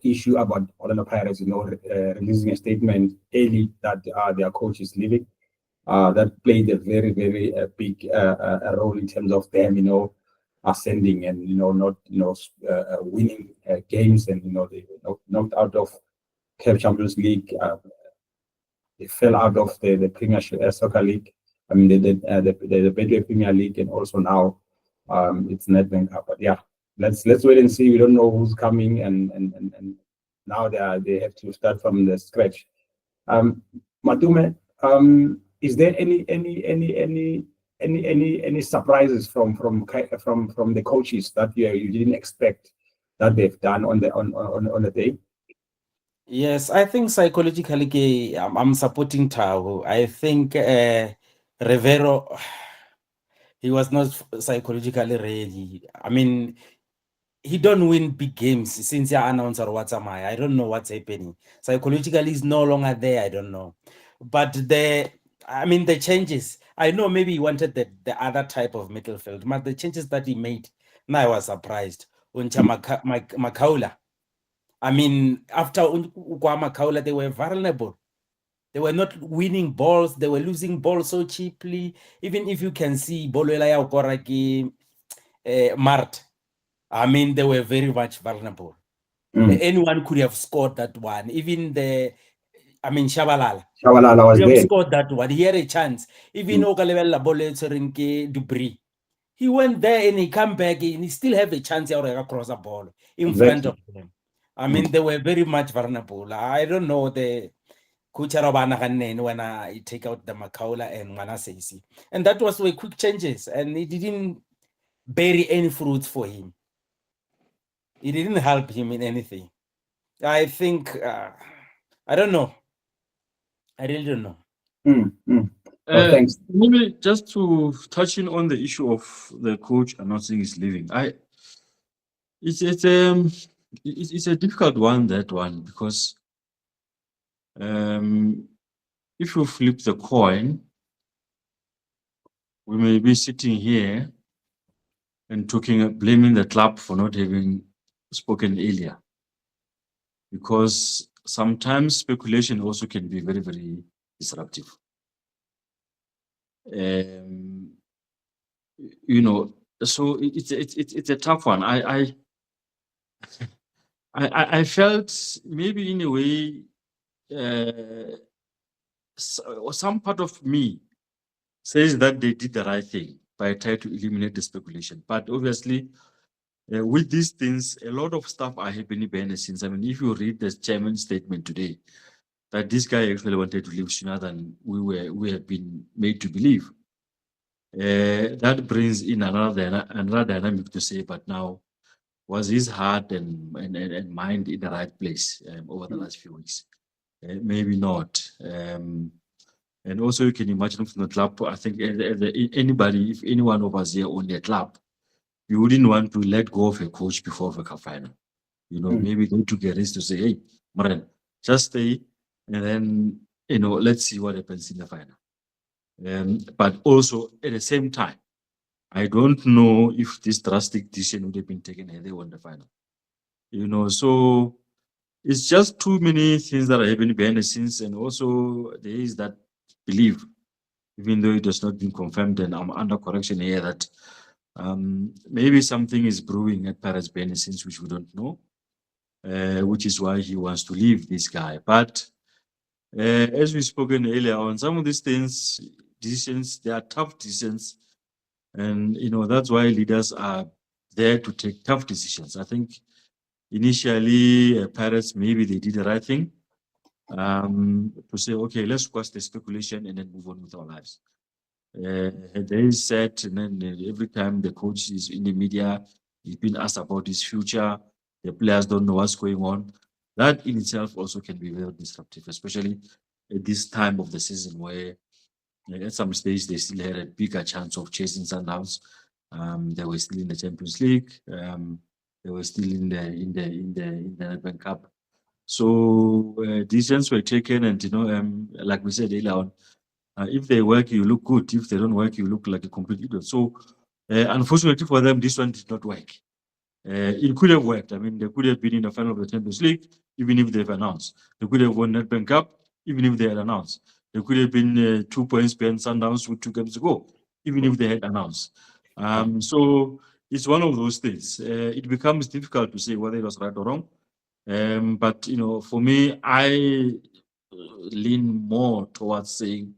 issue about Orlando Pirates, releasing a statement early that their coach is leaving. That played a very, very big role in terms of them, ascending and not winning games, and they knocked out of CAF Champions League. They fell out of the Premier Soccer League. I mean, the Betway Premier League, and also now it's Nedbank Cup. But yeah, let's wait and see. We don't know who's coming, and now they have to start from the scratch. Matume, is there any surprises from the coaches that you didn't expect that they've done on the day? Yes, I think psychologically, I'm supporting Tao. I think Rivero, he was not psychologically ready. I mean, he don't win big games since the announcer what's am I don't know what's happening. Psychologically, he's no longer there. I don't know. But the changes, I know maybe he wanted the other type of midfield, but the changes that he made, now I was surprised. Uncha Makaula. I mean, after Makaula, they were vulnerable. They were not winning balls. They were losing balls so cheaply. Even if you can see Boluela Okoraki, Mart, I mean, they were very much vulnerable. Anyone could have scored that one. Even Shabalala. Shabalala was there. Scored that one. He had a chance. Even Okalevela Boletsorinke Dubri. He went there and he come back and he still have a chance to cross the ball in front of them. I mean, they were very much vulnerable. I don't know the Kucharabana when I take out the Makaula and Manasesi. And that was with quick changes, and it didn't bear any fruits for him. It didn't help him in anything. I think, I don't know. I really don't know. Thanks. Maybe just to touch in on the issue of the coach announcing he's leaving. It's a difficult one, that one, because if you flip the coin, we may be sitting here and blaming the club for not having spoken earlier, because sometimes speculation also can be very, very disruptive. So it's a tough one. I felt maybe in a way, some part of me says that they did the right thing by trying to eliminate the speculation. But obviously, with these things, a lot of stuff are happening behind the scenes. I mean, if you read the chairman's statement today, that this guy actually wanted to leave sooner than we have been made to believe. That brings in another dynamic to say, but now, was his heart and mind in the right place over the last few weeks? Maybe not. And also, you can imagine from the club, I think anybody, if any one of us here owned a club, you wouldn't want to let go of a coach before the cup final. Maybe they took a risk to say, hey, Maran, just stay, and then, let's see what happens in the final. But also, at the same time, I don't know if this drastic decision would have been taken had they won the final. You know, so it's just too many things that are happening behind the scenes, and also there is that belief, even though it has not been confirmed, and I'm under correction here, that maybe something is brewing at Pirates behind the scenes which we don't know, which is why he wants to leave this guy. But as we've spoken earlier on, some of these things, decisions, they are tough decisions, and you know that's why leaders are there to take tough decisions. I think initially, Pirates, maybe they did the right thing to say, okay, let's squash the speculation and then move on with our lives. They said, and then every time the coach is in the media, he's been asked about his future. The players don't know what's going on. That in itself also can be very disruptive, especially at this time of the season where at some stage they still had a bigger chance of chasing Sundowns. They were still in the Champions League. They were still in the Nedbank Cup. So decisions were taken, and you know, like we said earlier on, if they work, you look good. If they don't work, you look like a complete idiot. So unfortunately for them, this one did not work. It could have worked. I mean, they could have been in the final of the Champions League, even if they've announced. They could have won Nedbank Cup, even if they had announced. They could have been 2 points behind Sundowns with 2 games to go, even if they had announced. So it's one of those things. It becomes difficult to say whether it was right or wrong. But you know, for me, I lean more towards saying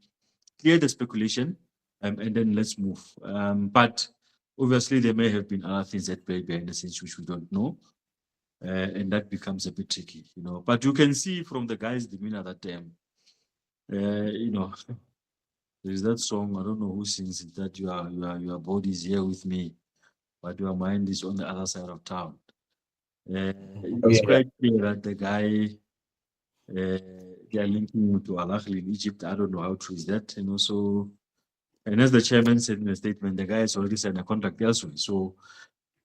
clear the speculation and then let's move. But obviously, there may have been other things that play behind the scenes which we don't know, and that becomes a bit tricky, you know. But you can see from the guys' demeanor that you know, there's that song, I don't know who sings it, that your body is here with me, but your mind is on the other side of town. It's quite clear that the guy they are linking him to Al Ahly in Egypt. I don't know how true is that, you know. So, and as the chairman said in the statement, the guy has already signed a contract elsewhere. So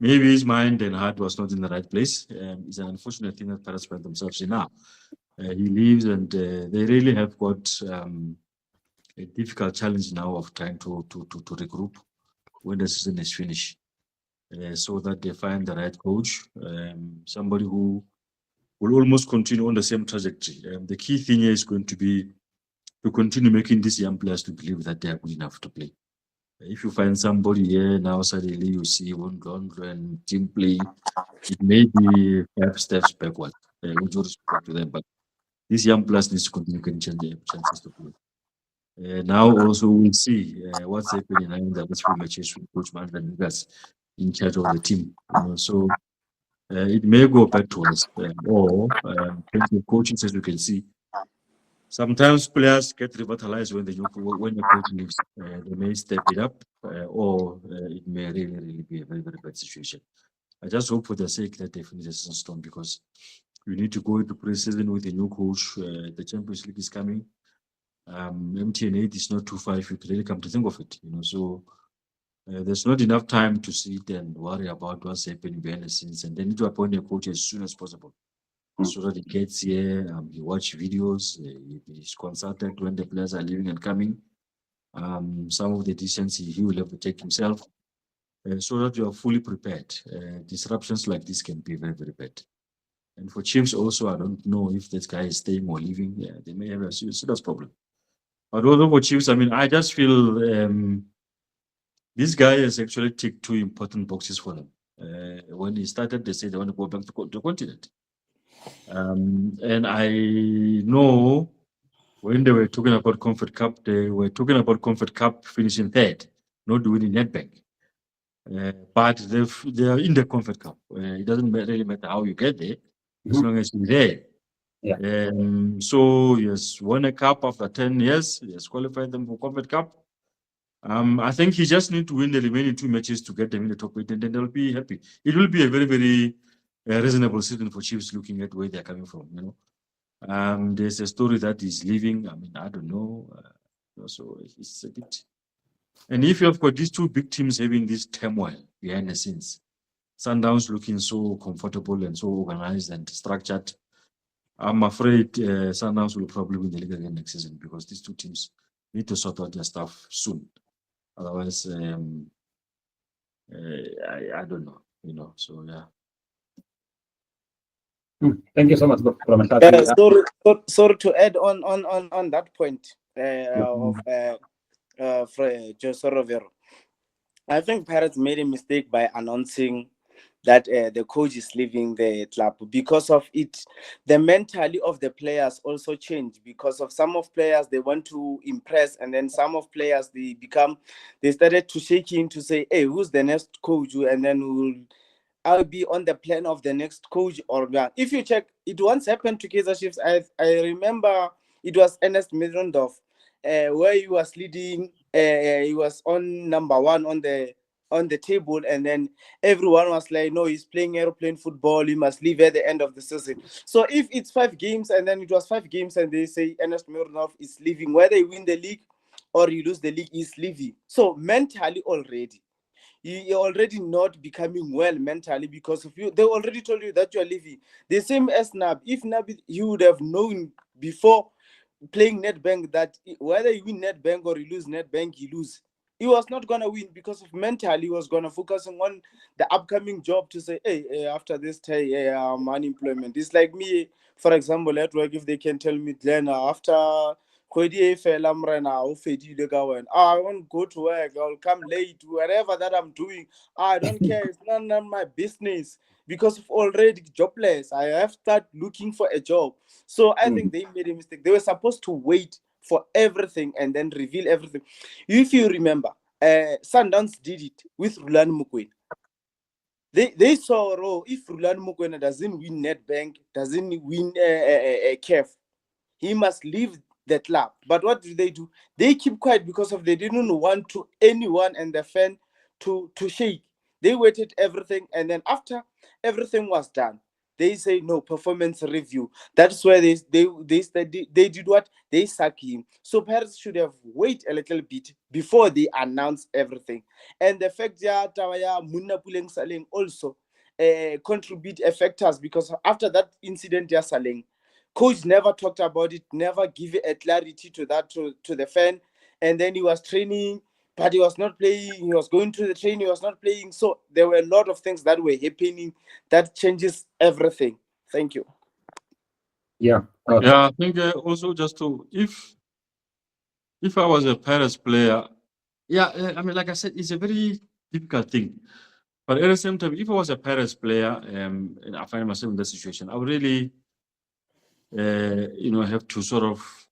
maybe his mind and heart was not in the right place. It's an unfortunate thing that Pirates find themselves in now. He leaves, and they really have got a difficult challenge now of trying to regroup when the season is finished, so that they find the right coach, somebody who will almost continue on the same trajectory. The key thing here is going to be to continue making these young players to believe that they are good enough to play. If you find somebody here now, suddenly you see Wondondro and team play, it may be 5 steps backward, with all respect to them. But these young players need to continue getting their chances to play. Now also we'll see what's happening in the last few matches with Coach Mandla Nugas in charge of the team. You know, so it may go back to us, or plenty of coaches, as you can see. Sometimes players get revitalized when the coach leaves. They may step it up, or it may really be a very, very bad situation. I just hope for their sake that they finish the season strong, because we need to go into pre-season with a new coach. The Champions League is coming. MTN8 is not too far if you really come to think of it, you know. So there's not enough time to sit and worry about what's happening behind the scenes, and they need to appoint a coach as soon as possible, so that he gets here, he watch videos, he's consulted when the players are leaving and coming. Some of the decisions he will have to take himself, so that you are fully prepared. Disruptions like this can be very, very bad. And for Chiefs also, I don't know if this guy is staying or leaving. They may have a serious problem. But although for Chiefs, I mean, I just feel this guy has actually ticked 2 important boxes for them. When he started, they said they want to go back to the continent. And I know when they were talking about Comfort Cup, they were talking about Comfort Cup finishing 3rd, not winning Nedbank. But they are in the Comfort Cup. It doesn't really matter how you get there, as long as you're there. So he has won a cup after 10 years. He has qualified them for Comfort Cup. I think he just needs to win the remaining 2 matches to get them in the top 8, and then they'll be happy. It will be a very, very reasonable season for Chiefs, looking at where they're coming from, you know. There's a story that he's leaving. I mean, I don't know. So it's a bit. And if you have got these 2 big teams having this turmoil behind the scenes, Sundowns looking so comfortable and so organized and structured, I'm afraid Sundowns will probably win the league again next season, because these 2 teams need to sort out their stuff soon. Otherwise, I don't know, you know. So yeah. Thank you so much, Bra Mahlatse. Sorry to add on that point of Jose Rovero. I think Pirates made a mistake by announcing that the coach is leaving the club. Because of it, the mentality of the players also changed, because of some of players they want to impress, and then some of players they started to shake in to say, hey, who's the next coach? And then I'll be on the plan of the next coach. Or if you check, it once happened to Kaizer Chiefs. I remember it was Ernest Middendorf, where he was leading. He was on number one on the table, and then everyone was like, no, he's playing aeroplane football, he must leave at the end of the season. So if it's 5 games, and then it was 5 games, and they say Ernest Middendorf is leaving, whether you win the league or you lose the league, he's leaving. So mentally already, you're already not becoming well mentally, because of you. They already told you that you're leaving. The same as Nab. If Nab, you would have known before playing Netbank that whether you win Netbank or you lose Netbank, you lose. He was not going to win, because of mentally he was going to focus on the upcoming job, to say, hey, after this, hey, I'm unemployment. It's like me, for example, at work, if they can tell me, Glenn, after I won't go to work, I'll come late, whatever that I'm doing, I don't care, it's none of my business, because of already jobless, I have started looking for a job. So I think they made a mistake. They were supposed to wait for everything and then reveal everything. If you remember, Sundowns did it with Rulani Mukwena. They saw, if Rulani Mukwena doesn't win Netbank, doesn't win CAF, he must leave the club. But what do? They keep quiet, because of they didn't want to anyone and the fan to shake. They waited everything, and then after everything was done, they say no performance review. That's where they did what? They sack him. So Paris should have waited a little bit before they announce everything. And the fact that Munna Puleng Saleng also contribute factors, because after that incident, Saleng, coach never talked about it, never give a clarity to that to the fan. And then he was training, but he was not playing. He was going to the training, he was not playing. So there were a lot of things that were happening that changes everything. Thank you. Yeah. Yeah, I think also just to, if I was a Paris player, yeah, I mean, like I said, it's a very difficult thing. But at the same time, if I was a Paris player, and I find myself in that situation, I would really, have to sort of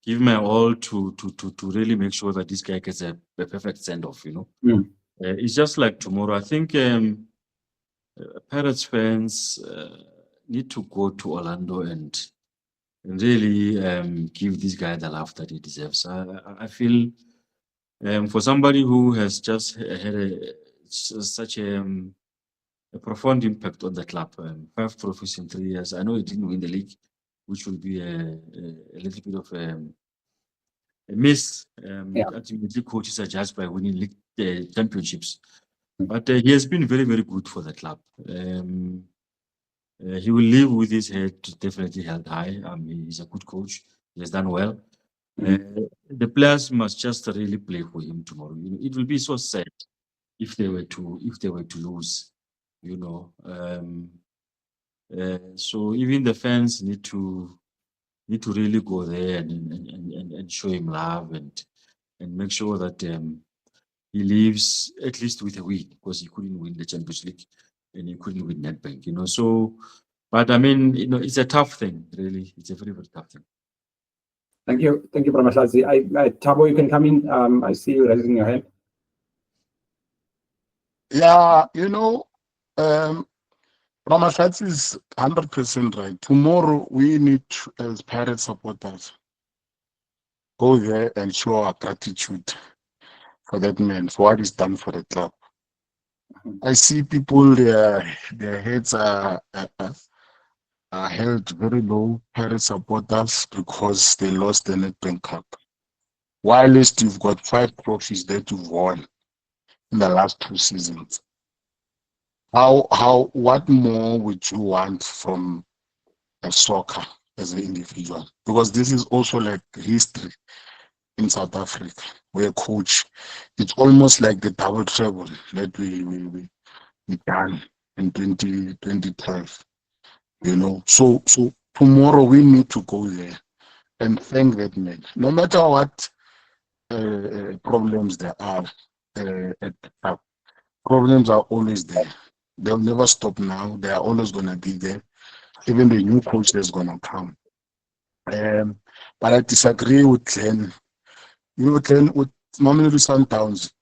give my all to really make sure that this guy gets a perfect send off. It's just like tomorrow. I think Pirates fans need to go to Orlando and really give this guy the love that he deserves. I feel for somebody who has just had such a profound impact on the club, 5 trophies in 3 years. I know he didn't win the league, which will be a little bit of a miss. Ultimately, coaches are judged by winning league championships. But he has been very, very good for the club. He will leave with his head definitely held high. He's a good coach. He has done well. The players must just really play for him tomorrow. It will be so sad if they were to lose. So even the fans need to really go there and show him love and make sure that he leaves at least with a win, because he couldn't win the Champions League and he couldn't win Netbank. So, but I mean, it's a tough thing, really. It's a very, very tough thing. Thank you, Bra Mahlatse. Thabo, you can come in. I see you raising your hand. Yeah, Bra Mahlatse is 100% right. Tomorrow, we need, as Pirates supporters, go there and show our gratitude for that man, for what he's done for the club. I see people, their heads are held very low, Pirates supporters, because they lost the Nedbank Cup. While you've got 5 trophies that you've won in the last 2 seasons. What more would you want from a soccer as an individual? Because this is also like history. in South Africa, where coach, it's almost like the double treble that we done in 2012. You know, so tomorrow we need to go there and thank that man. No matter what problems there are at the top, problems are always there. They'll never stop now. They are always gonna be there. Even the new coach that's gonna come. But I disagree with Glenn. You know, Glenn, with Mamelodi Sundowns,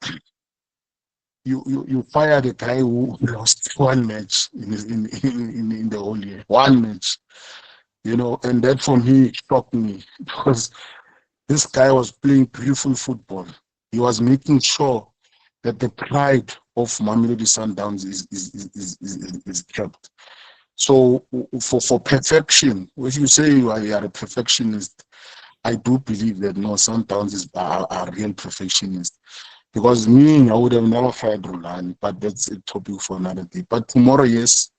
you fire the guy who lost one match in the whole year. One match. You know, and that for me shocked me because this guy was playing beautiful football. He was making sure that the pride of Mamelodi Sundowns is kept. So for perfection, if you say you are a perfectionist, I do believe that no, Sundowns are real perfectionists. Because me, I would have never fired Rulani, but that's a topic for another day. But tomorrow, yes,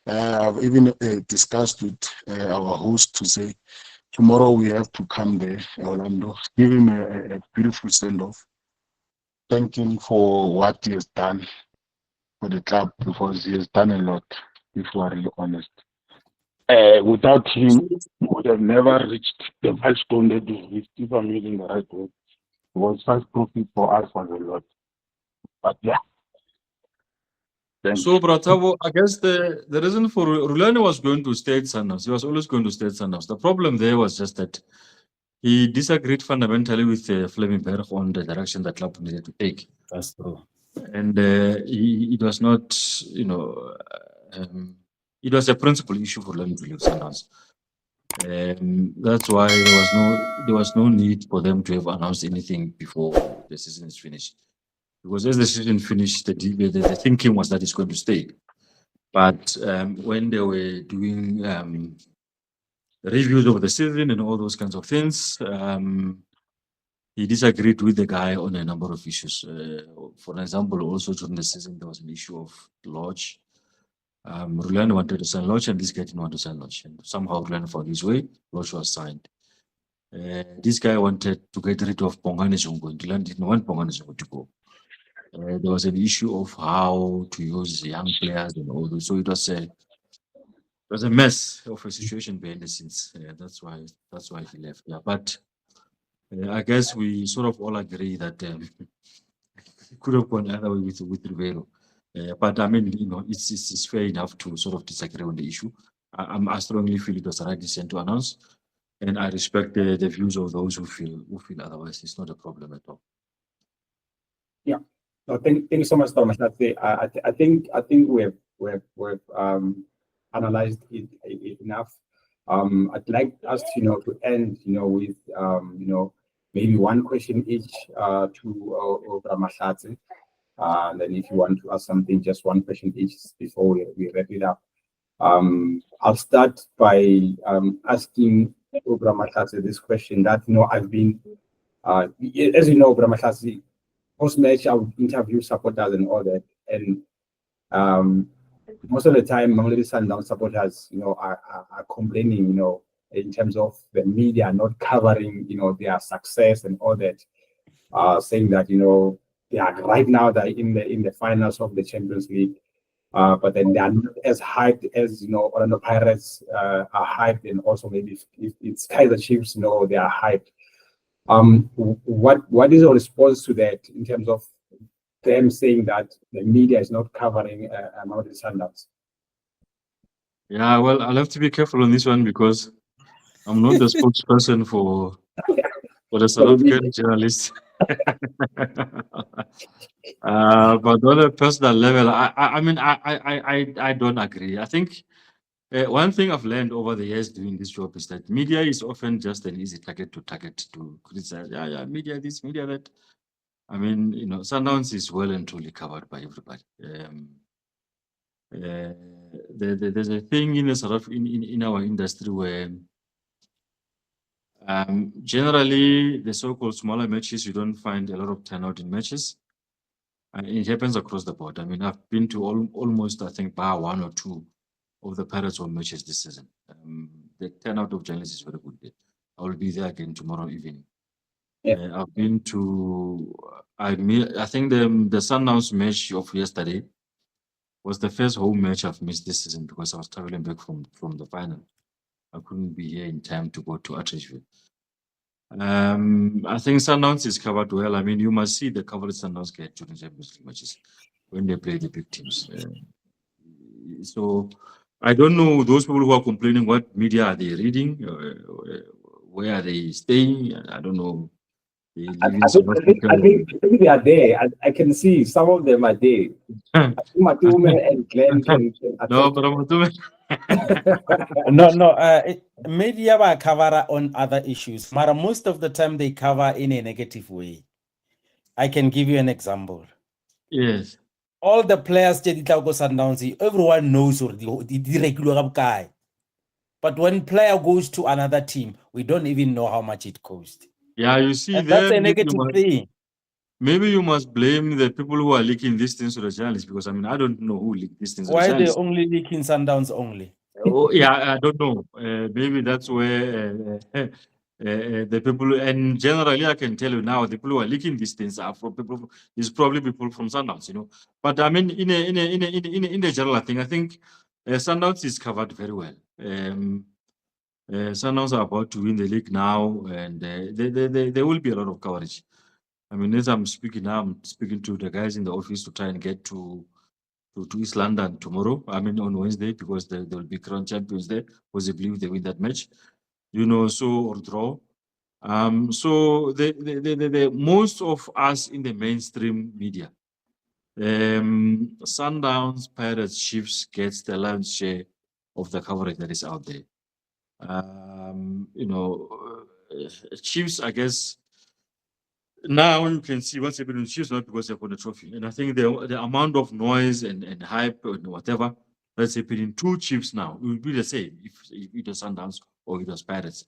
I've even discussed with our host to say tomorrow we have to come there, Orlando, give him a beautiful send-off. Thank him for what he has done for the club because he has done a lot, if we are really honest. Without him, we would have never reached the milestone that we reached, if I'm using the right word. It was first profit for us was a lot. But yeah. Thanks. So, Bratabo, I guess the reason for Rulani was going to stay at Sundowns. He was always going to stay at Sundowns. The problem there was just that he disagreed fundamentally with Fleming Berg on the direction the club needed to take. That's true. And it was not, you know, it was a principal issue for Rulani to leave Sundowns. That's why there was no need for them to have announced anything before the season is finished. Because as the season finished, the thinking was that it's going to stay. But when they were doing reviews of the season and all those kinds of things, he disagreed with the guy on a number of issues. For example, also during the season, there was an issue of Lodge. Rulani wanted to sign Lodge and this guy didn't want to sign Lodge. And somehow Rulani found his way, Lodge was signed. This guy wanted to get rid of Pongane Zungu. Rulani didn't want Pongane Zungu to go. There was an issue of how to use young players and all those. So it was a mess of a situation behind the scenes. That's why he left. Yeah, but I guess we sort of all agree that it could have gone either way with Rivero. But I mean, you know, it's fair enough to sort of disagree on the issue. I strongly feel it was the right decision to announce, and I respect the views of those who feel otherwise. It's not a problem at all. Yeah. No, thank you so much, Thomas. I think we've analyzed it enough. I'd like us, to end, with, maybe one question each to Bra Mahlatse. And then if you want to ask something, just one question each before we wrap it up. I'll start by asking Bra Mahlatse this question that, I've been, as you know, Bra Mahlatse, post-match, I would interview supporters and all that. And most of the time, Mamelodi Sundowns supporters, are complaining, in terms of the media not covering, their success and all that, saying that, they are right now they're in the finals of the Champions League, but then they are not as hyped as Orlando Pirates are hyped, and also maybe if it's Kaizer Chiefs, they are hyped. What is your response to that in terms of them saying that the media is not covering Mamelodi Sundowns? Yeah, well, I'll have to be careful on this one because I'm not the spokesperson for the South African journalists. But on a personal level, I don't agree. I think one thing I've learned over the years doing this job is that media is often just an easy target to criticize. Yeah, media this, media that. I mean, Sundowns is well and truly covered by everybody. There's a thing in our industry where generally the so-called smaller matches, you don't find a lot of turnout in matches. And it happens across the board. I mean, I've been to almost, I think, bar one or two of the Pirates home matches this season. The turnout of journalists is very good. I will be there again tomorrow evening. I've been to. I think the Sundowns match of yesterday was the first home match I've missed this season because I was traveling back from the final. I couldn't be here in time to go to Atteridgeville. I think Sundowns is covered well. I mean, you must see the coverage Sundowns get during Champions League matches when they play the big teams. So I don't know those people who are complaining. What media are they reading? Where are they staying? I don't know. They live in South Africa. I think they are there. I can see some of them are there. Matume and Glenn can No, attest. but No. Media will cover on other issues, but most of the time they cover in a negative way. I can give you an example. yes. All the players Sundowns, everyone knows the regular guy. But when player goes to another team, we don't even know how much it costs. Yeah, you see, And that's a then negative thing. maybe you must blame the people who are leaking these things to the journalists, because I mean, I don't know who leaked these things to the Why they journalists. only leaking Sundowns only? Oh, yeah, I don't know. Maybe that's where the people, and generally, I can tell you now, the people who are leaking these things are from people. Is probably people from Sundowns, you know. But I mean, in the general thing, I think Sundowns is covered very well. Sundowns are about to win the league now, and there will be a lot of coverage. I mean, as I'm speaking now, I'm speaking to the guys in the office to try and get to East London tomorrow. I mean, on Wednesday, because there will be crown champions there, possibly if they win that match, you know, so or draw. So the most of us in the mainstream media, Sundowns, Pirates, Chiefs gets the lion's share of the coverage that is out there. You know, Chiefs, I guess. Now you can see what's happening with Chiefs, not because they've won a trophy. And I think the amount of noise and hype and whatever that's happening to Chiefs now, it will be the same if it was Sundowns or it was Pirates.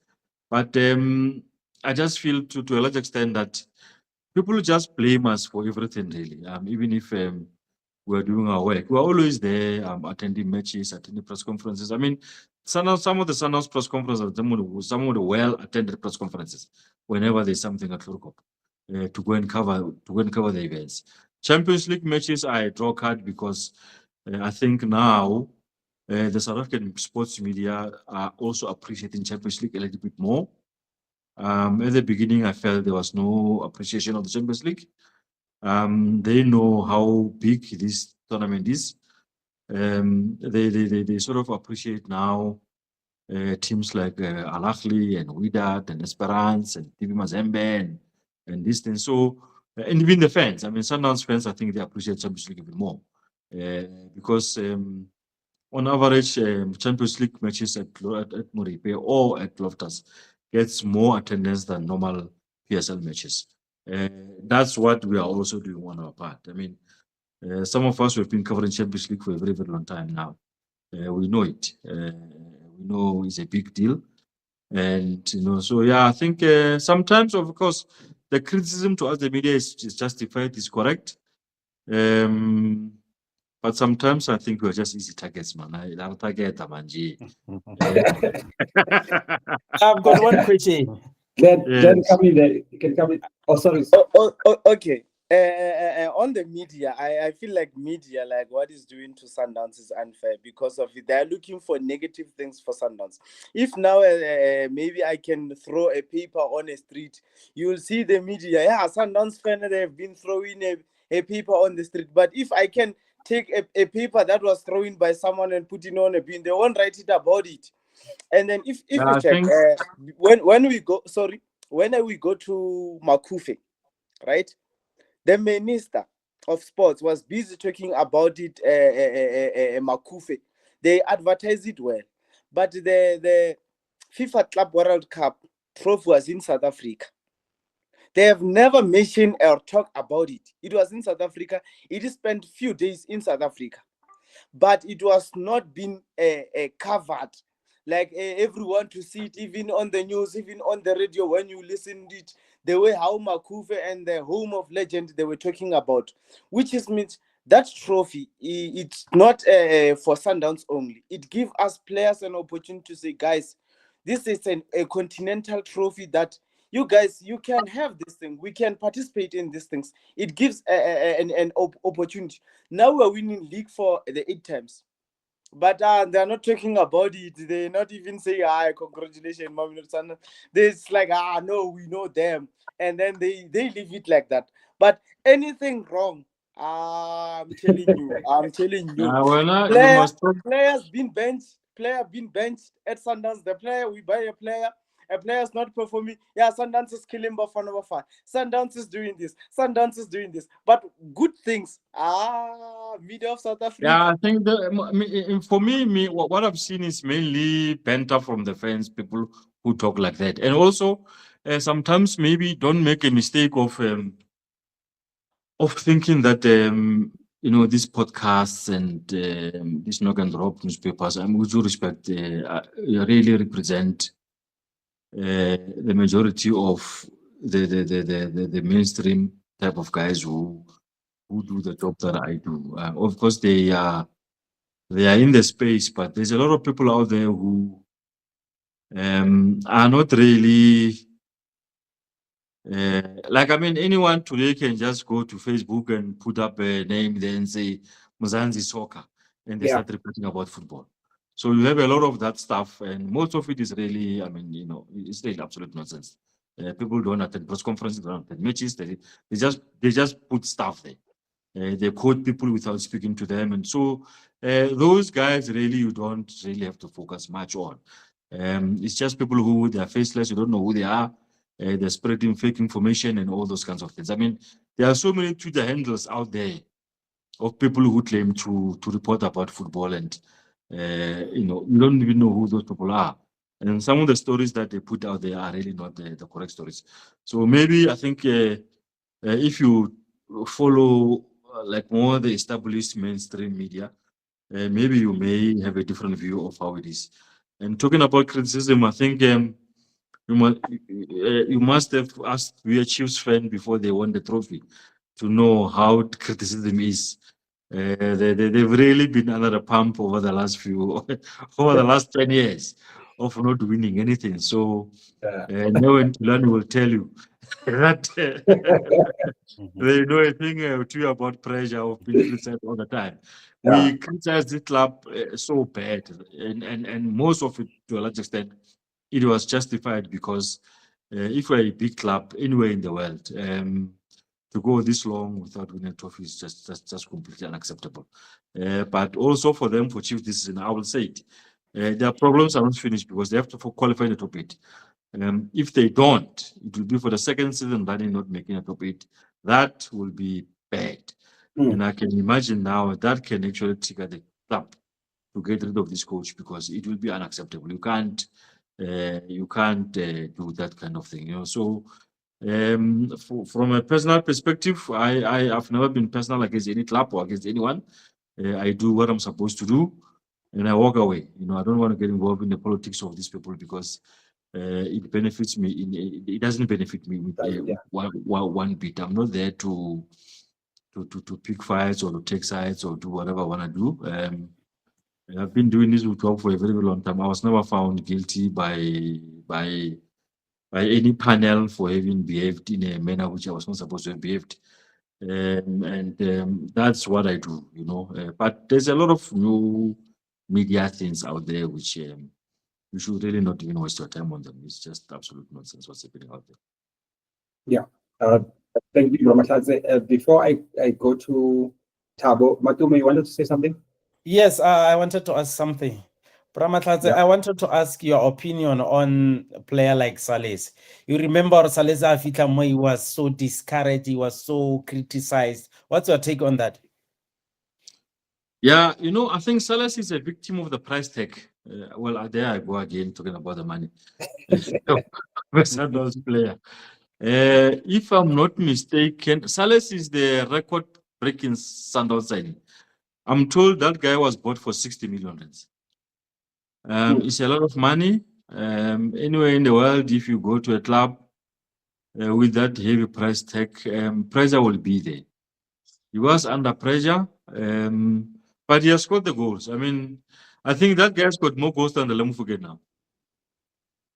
But I just feel to a large extent that people just blame us for everything, really. Even if we're doing our work, we're always there, attending matches, attending press conferences. I mean, some of the Sundowns press conferences are some of the well-attended press conferences whenever there's something at Lurkop. To go and cover the events. Champions League matches I draw card because I think now the South African sports media are also appreciating Champions League a little bit more. At the beginning, I felt there was no appreciation of the Champions League. They know how big this tournament is. They sort of appreciate now teams like Al Ahly and Wydad and Esperance and TV Mazembe and these things. So, and even the fans, I mean, Sundowns fans, I think they appreciate Champions League even more because on average, Champions League matches at Moripe or at Loftus gets more attendance than normal PSL matches. That's what we are also doing on our part. I mean, some of us have been covering Champions League for a very, very long time now. We know it. We know it's a big deal. And, you know, so yeah, I think sometimes, of course, the criticism to us, the media, is justified, is correct. But sometimes I think we're just easy targets, man. I'll target Amanji. I've got one question. Then come in there. You can come in. Oh, sorry. Okay. On the media, I feel like media, like what is doing to Sundowns is unfair because of it. They're looking for negative things for Sundowns. If now maybe I can throw a paper on a street, you'll see the media, yeah, Sundowns fan, they've been throwing a paper on the street. But if I can take a paper that was thrown by someone and put it on a bin, they won't write it about it. And then if you check, when we go to Makufe, right? The Minister of Sports was busy talking about it, Makufe. They advertise it well. But the FIFA Club World Cup trophy was in South Africa. They have never mentioned or talked about it. It was in South Africa. It spent a few days in South Africa. But it was not been covered. Like everyone to see it, even on the news, even on the radio, when you listen to it, the way how Makufe and the home of legend they were talking about, which is means that trophy, it's not for Sundowns only. It gives us players an opportunity to say, guys, this is a continental trophy that you guys, you can have this thing. We can participate in these things. It gives an opportunity. Now we're winning league for the 8 times. But they're not talking about it. They're not even saying, congratulations, Mamelodi Sundowns. There's like, no, we know them. And then they leave it like that. But anything wrong, I'm telling you. Well, now you Player, must talk. players been benched at Sundowns. The player, we buy a player is not performing. Yeah, Sundowns is killing Bafana Bafana. Sundowns is doing this. Sundowns is doing this. But good things. Media of South Africa. Yeah, I think for me, what I've seen is mainly banter from the fans, people who talk like that, and also sometimes maybe don't make a mistake of thinking that these podcasts and these knock and drop newspapers, with due respect, really represent the majority of the mainstream type of guys who do the job that I do. Of course, they are in the space, but there's a lot of people out there who are not really anyone today can just go to Facebook and put up a name there and say Mzansi Soccer, and they start reporting about football. So you have a lot of that stuff, and most of it is really, it's really absolute nonsense. People don't attend press conferences, don't attend matches. They just put stuff there. They quote people without speaking to them, and so those guys really you don't really have to focus much on. It's just people who they are faceless. You don't know who they are. They're spreading fake information and all those kinds of things. I mean, there are so many Twitter handles out there of people who claim to report about football, and you don't even know who those people are. And some of the stories that they put out there are really not the correct stories. So maybe I think if you follow like more the established mainstream media, maybe you may have a different view of how it is. And talking about criticism, I think you must have asked be a Chiefs fan before they won the trophy to know how criticism is. They've really been under the pump over the last 10 years of not winning anything. So no one will tell you that they know a thing or two about pressure of being criticized all the time. We criticized the club so bad, and most of it to a large extent, it was justified because if we're a big club anywhere in the world, to go this long without winning a trophy is just completely unacceptable. But also for them, for Chiefs this season, I will say it. Their problems are not finished because they have to qualify the top 8. If they don't, it will be for the second season running not making a top 8. That will be bad. And I can imagine now that can actually trigger the club to get rid of this coach because it will be unacceptable. You can't do that kind of thing, So from a personal perspective, I've never been personal against any club or against anyone. I do what I'm supposed to do, and I walk away. I don't want to get involved in the politics of these people because it benefits me. It doesn't benefit me with one bit. I'm not there to pick fights or to take sides or do whatever I want to do. I've been doing this with work for a very, very long time. I was never found guilty by any panel for having behaved in a manner which I was not supposed to have behaved. That's what I do, But there's a lot of new media things out there which you should really not even waste your time on them. It's just absolute nonsense what's happening out there. Yeah. Thank you very much. Before I go to Thabo, Matume, you wanted to say something? Yes, I wanted to ask something. Bra Mahlatse, I wanted to ask your opinion on a player like Salesi. You remember Salesi Afika, he was so discouraged, he was so criticized. What's your take on that? Yeah, I think Salesi is a victim of the price tag. There I go again talking about the money. Sundowns player. If I'm not mistaken, Salesi is the record-breaking Sundowns signing. I'm told that guy was bought for 60 million rands. It's a lot of money. Anywhere in the world, if you go to a club with that heavy price tag, pressure will be there. He was under pressure, but he has scored the goals. I mean, I think that guy's got more goals than the Lemufuge now,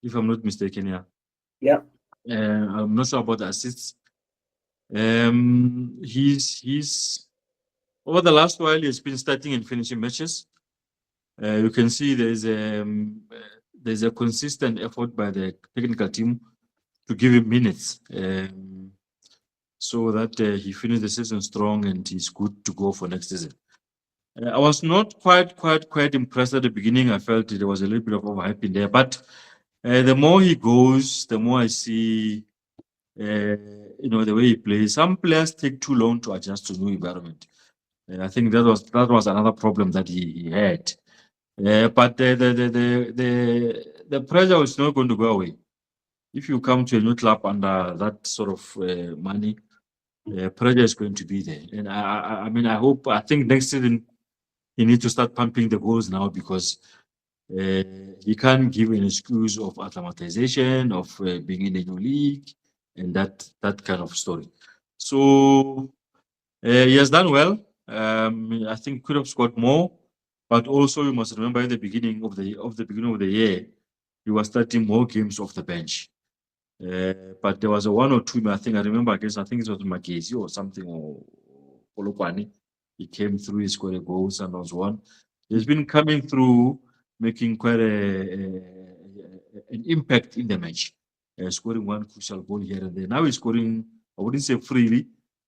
if I'm not mistaken. Yeah. I'm not sure about the assists. He's over the last while he's been starting and finishing matches. You can see there's a consistent effort by the technical team to give him minutes, so that he finished the season strong and he's good to go for next season. I was not quite impressed at the beginning. I felt there was a little bit of overhyping there, but the more he goes, the more I see, the way he plays. Some players take too long to adjust to new environment. I think that was another problem that he had. But the pressure is not going to go away. If you come to a new club under that sort of money, pressure is going to be there. And I think next season he needs to start pumping the goals now, because he can't give an excuse of acclimatization, of being in a new league, and that kind of story. So he has done well. I think could have scored more, but also you must remember at the beginning of the year, he was starting more games off the bench. But there was a one or two, I remember against, I think it was Magesi or something, or Polokwane. He came through, he scored a goal, and was one. He's been coming through, making quite an impact in the match, scoring one crucial goal here and there. Now he's scoring, I wouldn't say freely,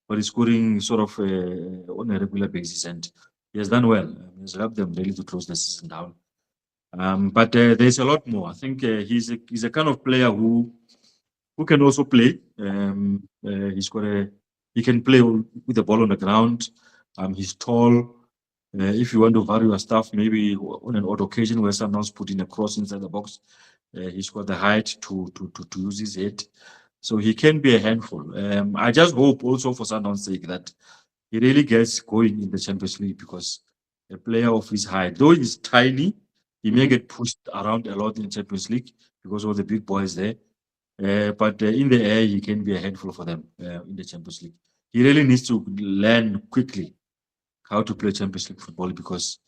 but he's scoring sort of on a regular basis, and he has done well. He's helped them really to close the season down. But there's a lot more. I think he's a kind of player who can also play. He can play with the ball on the ground. He's tall. If you want to vary your stuff, maybe on an odd occasion where someone's putting a cross inside the box, he's got the height to use his head. So he can be a handful. I just hope also for Sundown's sake that he really gets going in the Champions League, because a player of his height, though he's tiny, he may get pushed around a lot in the Champions League because of the big boys there. But in the air, he can be a handful for them in the Champions League. He really needs to learn quickly how to play Champions League football, because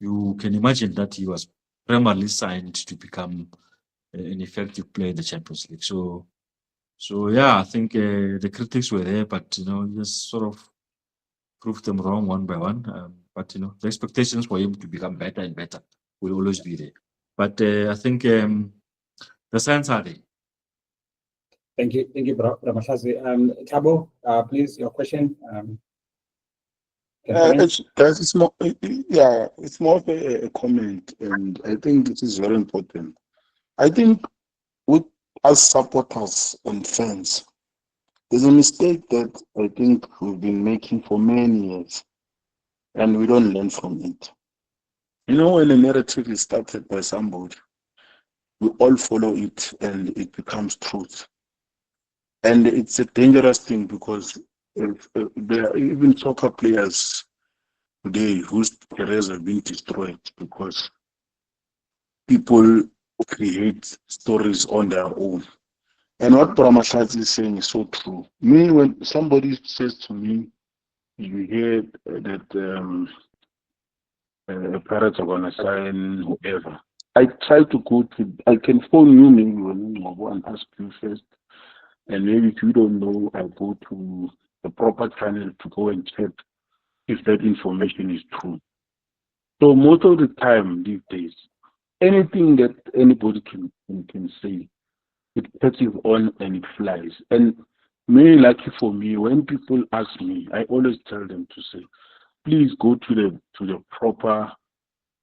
you can imagine that he was primarily signed to become an effective player in the Champions League. So yeah, I think the critics were there, but just sort of proved them wrong one by one. But the expectations for him to become better and better will always be there. But I think the signs are there. Thank you, Bra Mahlatse. Thabo, please, your question. It's more, it's more of a comment, and I think this is very important. I think with us supporters and fans, there's a mistake that I think we've been making for many years, and we don't learn from it. When a narrative is started by somebody, we all follow it, and it becomes truth. And it's a dangerous thing, because there are even soccer players today whose careers have been destroyed because people create stories on their own. And what Bra Mahlatse is saying is so true. Me, when somebody says to me, you hear that Pirates are going to sign whoever, I try to I can phone you maybe when I go and ask you first. And maybe if you don't know, I go to the proper channel to go and check if that information is true. So most of the time these days, anything that anybody can say, it catches on and it flies. And very lucky for me, when people ask me, I always tell them to say, please go to the proper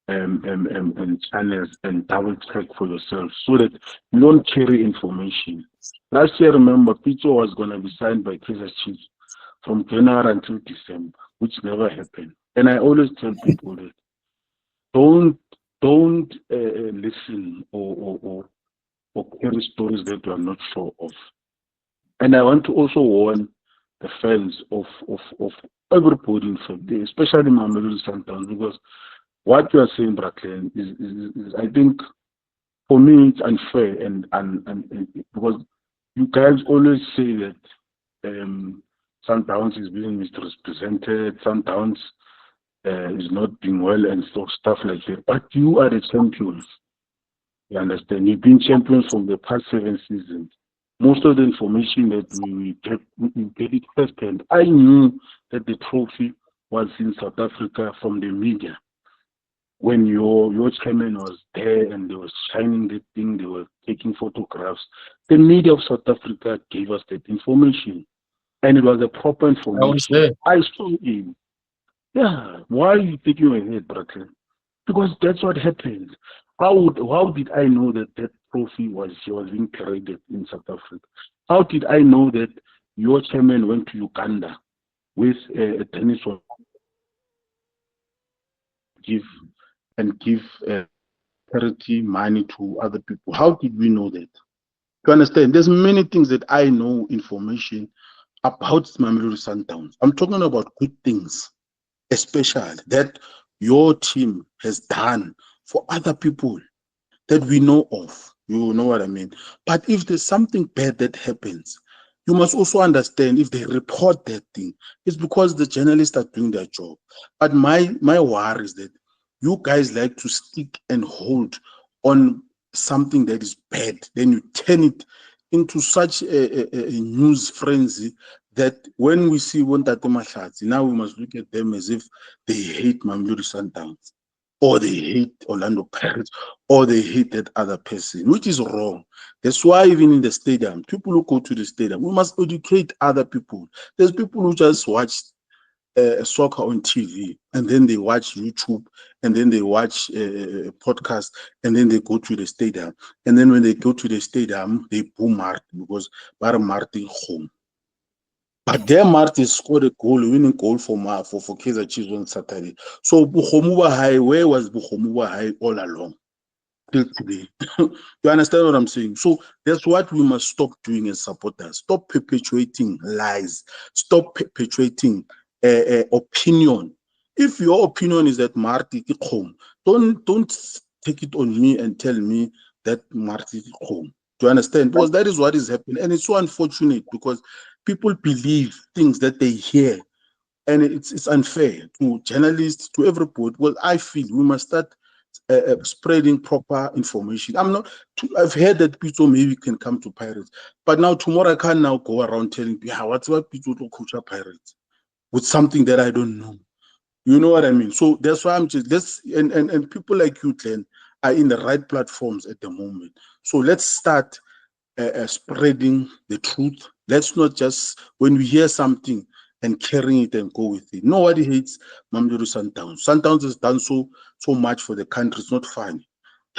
channels and double check for yourself, so that you don't carry information. Last year, remember, Pito was going to be signed by Kaizer Chiefs from January until December, which never happened. And I always tell people that don't listen or carry stories that you are not sure of. And I want to also warn the fans of everybody in fact, especially Mamelodi Sundowns, because what you are saying, Bracklen, is I think for me it's unfair, and because you guys always say that Sundowns is being misrepresented, Sundowns is not doing well and stuff like that. But you are the champions. You understand? You've been champions from the past 7 seasons. most of the information that we get it firsthand. I knew that the trophy was in South Africa from the media. When your chairman was there and they were shining the thing, they were taking photographs. The media of South Africa gave us that information, and it was a proper information. I saw it. Yeah, why are you taking your head, brother? Because that's what happened. How did I know that trophy was being carried in South Africa? How did I know that your chairman went to Uganda with a tennis ball give charity money to other people? How did we know that? You understand? There's many things that I know information about Mamelodi Sundowns. I'm talking about good things, especially that your team has done for other people that we know of. You know what I mean? But if there's something bad that happens, you must also understand if they report that thing, it's because the journalists are doing their job. But my worry is that you guys like to stick and hold on something that is bad, then you turn it into such a news frenzy that when we see Ntate Mahlatse, now we must look at them as if they hate Mamelodi Sundowns, or they hate Orlando Pirates, or they hate that other person, which is wrong. That's why even in the stadium, people who go to the stadium, we must educate other people. There's people who just watch soccer on TV, and then they watch YouTube, and then they watch a podcast, and then they go to the stadium. And then when they go to the stadium, they boo Marty because Bar Marty home. But their Marty scored a goal, winning goal for Kaizer Chiefs on Saturday. So Buhomuba High, where was Buhomuba High all along? Till today. You understand what I'm saying? So that's what we must stop doing as supporters. Stop perpetuating lies. Stop perpetuating opinion. If your opinion is that Marty is home, don't take it on me and tell me that Marty is home. Do you understand? Because that is what is happening. And it's so unfortunate because people believe things that they hear. And it's unfair to journalists, to everybody. Well, I feel we must start spreading proper information. I've heard that people maybe can come to Pirates, but now tomorrow I can't now go around telling people, what's what people to coach Pirates with something that I don't know. You know what I mean? So that's why I'm just and people like you, Glenn, are in the right platforms at the moment. So let's start spreading the truth. Let's not just when we hear something and carrying it and go with it. Nobody hates Mamelodi Sundowns. Sundowns has done so much for the country. It's not funny.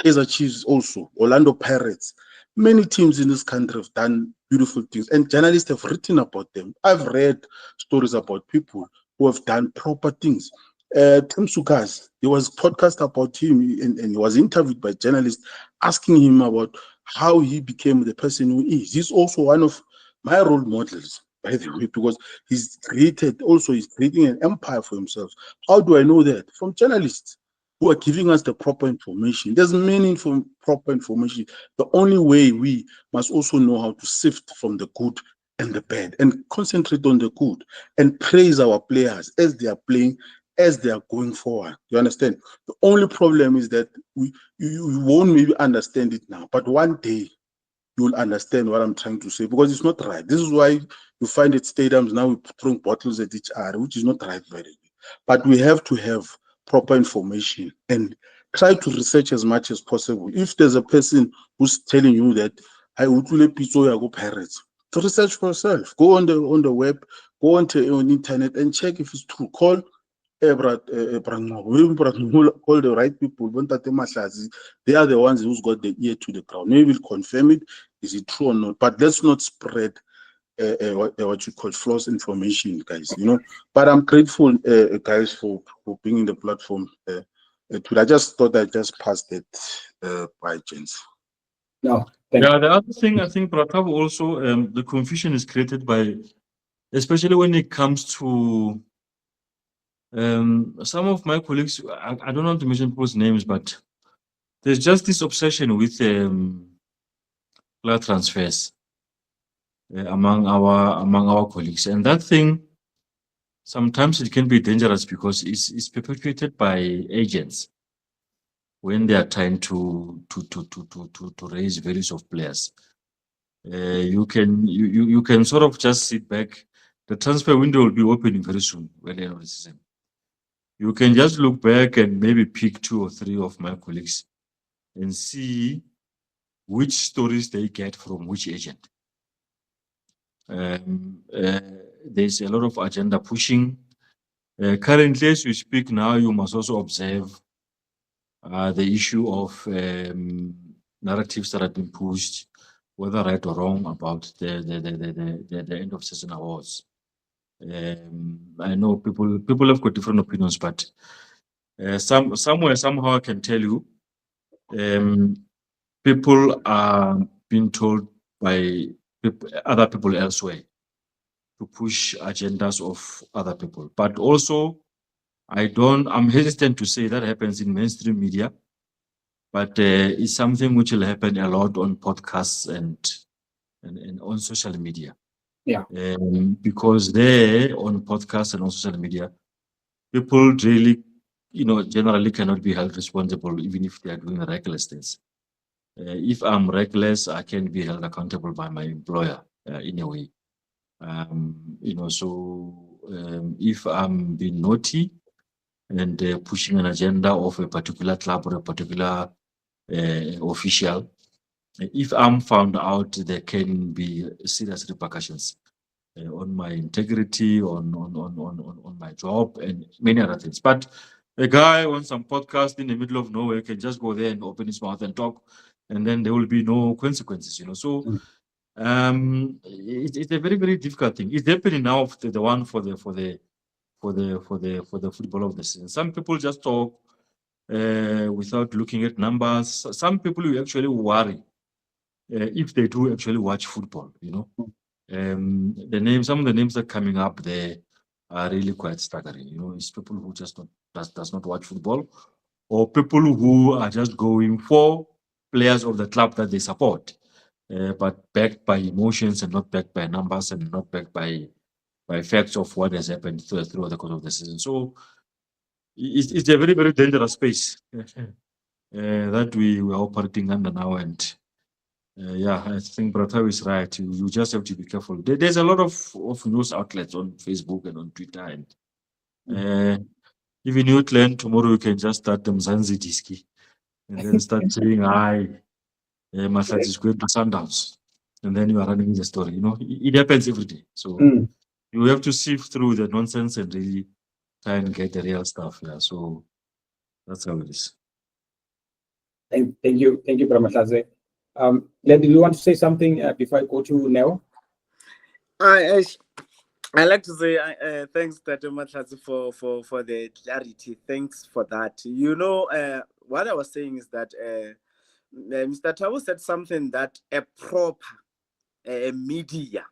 Kaizer Chiefs also, Orlando Pirates. Many teams in this country have done beautiful things, and journalists have written about them. I've read stories about people who have done proper things. Tim Sukas, there was a podcast about him, and he was interviewed by journalists asking him about how he became the person who he is. He's also one of my role models, by the way, because he's creating an empire for himself. How do I know that? From journalists who are giving us the proper information. There's many proper information. The only way we must also know how to sift from the good and the bad and concentrate on the good and praise our players as they are playing, as they are going forward. You understand? The only problem is that you won't maybe understand it now, but one day you'll understand what I'm trying to say, because it's not right. This is why you find at stadiums now we throwing bottles at each other, which is not right, by the way. But we have to have proper information and try to research as much as possible. If there's a person who's telling you that I would go Pirates, to research for yourself. Go on the web, go on internet and check if it's true. Call call the right people. They are the ones who's got the ear to the ground. Maybe we'll confirm it. Is it true or not? But let's not spread what you call false information, guys. You know. But I'm grateful, guys, for being in the platform. I just thought I just passed it by chance. No, thank you. The other thing I think, Prakav, also the confusion is created by, especially when it comes to some of my colleagues. I don't want to mention people's names, but there's just this obsession with player transfers among our colleagues, and that thing sometimes it can be dangerous because it's perpetuated by agents when they are trying to raise values of players. You can sort of just sit back. The transfer window will be opening very soon, by the end of the season. You can just look back and maybe pick 2 or 3 of my colleagues and see which stories they get from which agent. There's a lot of agenda pushing. Currently, as we speak now, you must also observe the issue of narratives that have been pushed, whether right or wrong, about the end of season awards. I know people have got different opinions, but somewhere, somehow I can tell you, people are being told by other people elsewhere to push agendas of other people. But also, I'm hesitant to say that happens in mainstream media, but it's something which will happen a lot on podcasts and on social media. Yeah. Because there, on podcasts and on social media, people really, generally cannot be held responsible even if they are doing reckless things. If I'm reckless, I can be held accountable by my employer in a way. If I'm being naughty and pushing an agenda of a particular club or a particular official, if I'm found out, there can be serious repercussions on my integrity, on my job, and many other things. But a guy on some podcast in the middle of nowhere can just go there and open his mouth and talk, and then there will be no consequences, So it's a very, very difficult thing. It's happening now, the one for the football of the season. Some people just talk without looking at numbers. Some people will actually worry if they do actually watch football, some of the names that are coming up there are really quite staggering. It's people who just does not watch football, or people who are just going for players of the club that they support, but backed by emotions and not backed by numbers and not backed by facts of what has happened through the course of the season. So it's a very, very dangerous space that we are operating under now. And I think Brataw is right. You just have to be careful. There's a lot of news outlets on Facebook and on Twitter, and even you learn tomorrow, you can just start them Zanzi Diski and then start saying, Mahlatse is going to Sundowns, and then you are running the story. It happens every day. So you have to sift through the nonsense and really try and get the real stuff. Yeah, so that's how it is. Thank you, Bra Mahlatse. Len, do you want to say something before I go to Neo? I like to say thanks, Tate Mahlatse, for the clarity. Thanks for that. What I was saying is that Mr. Tabo said something that a proper media.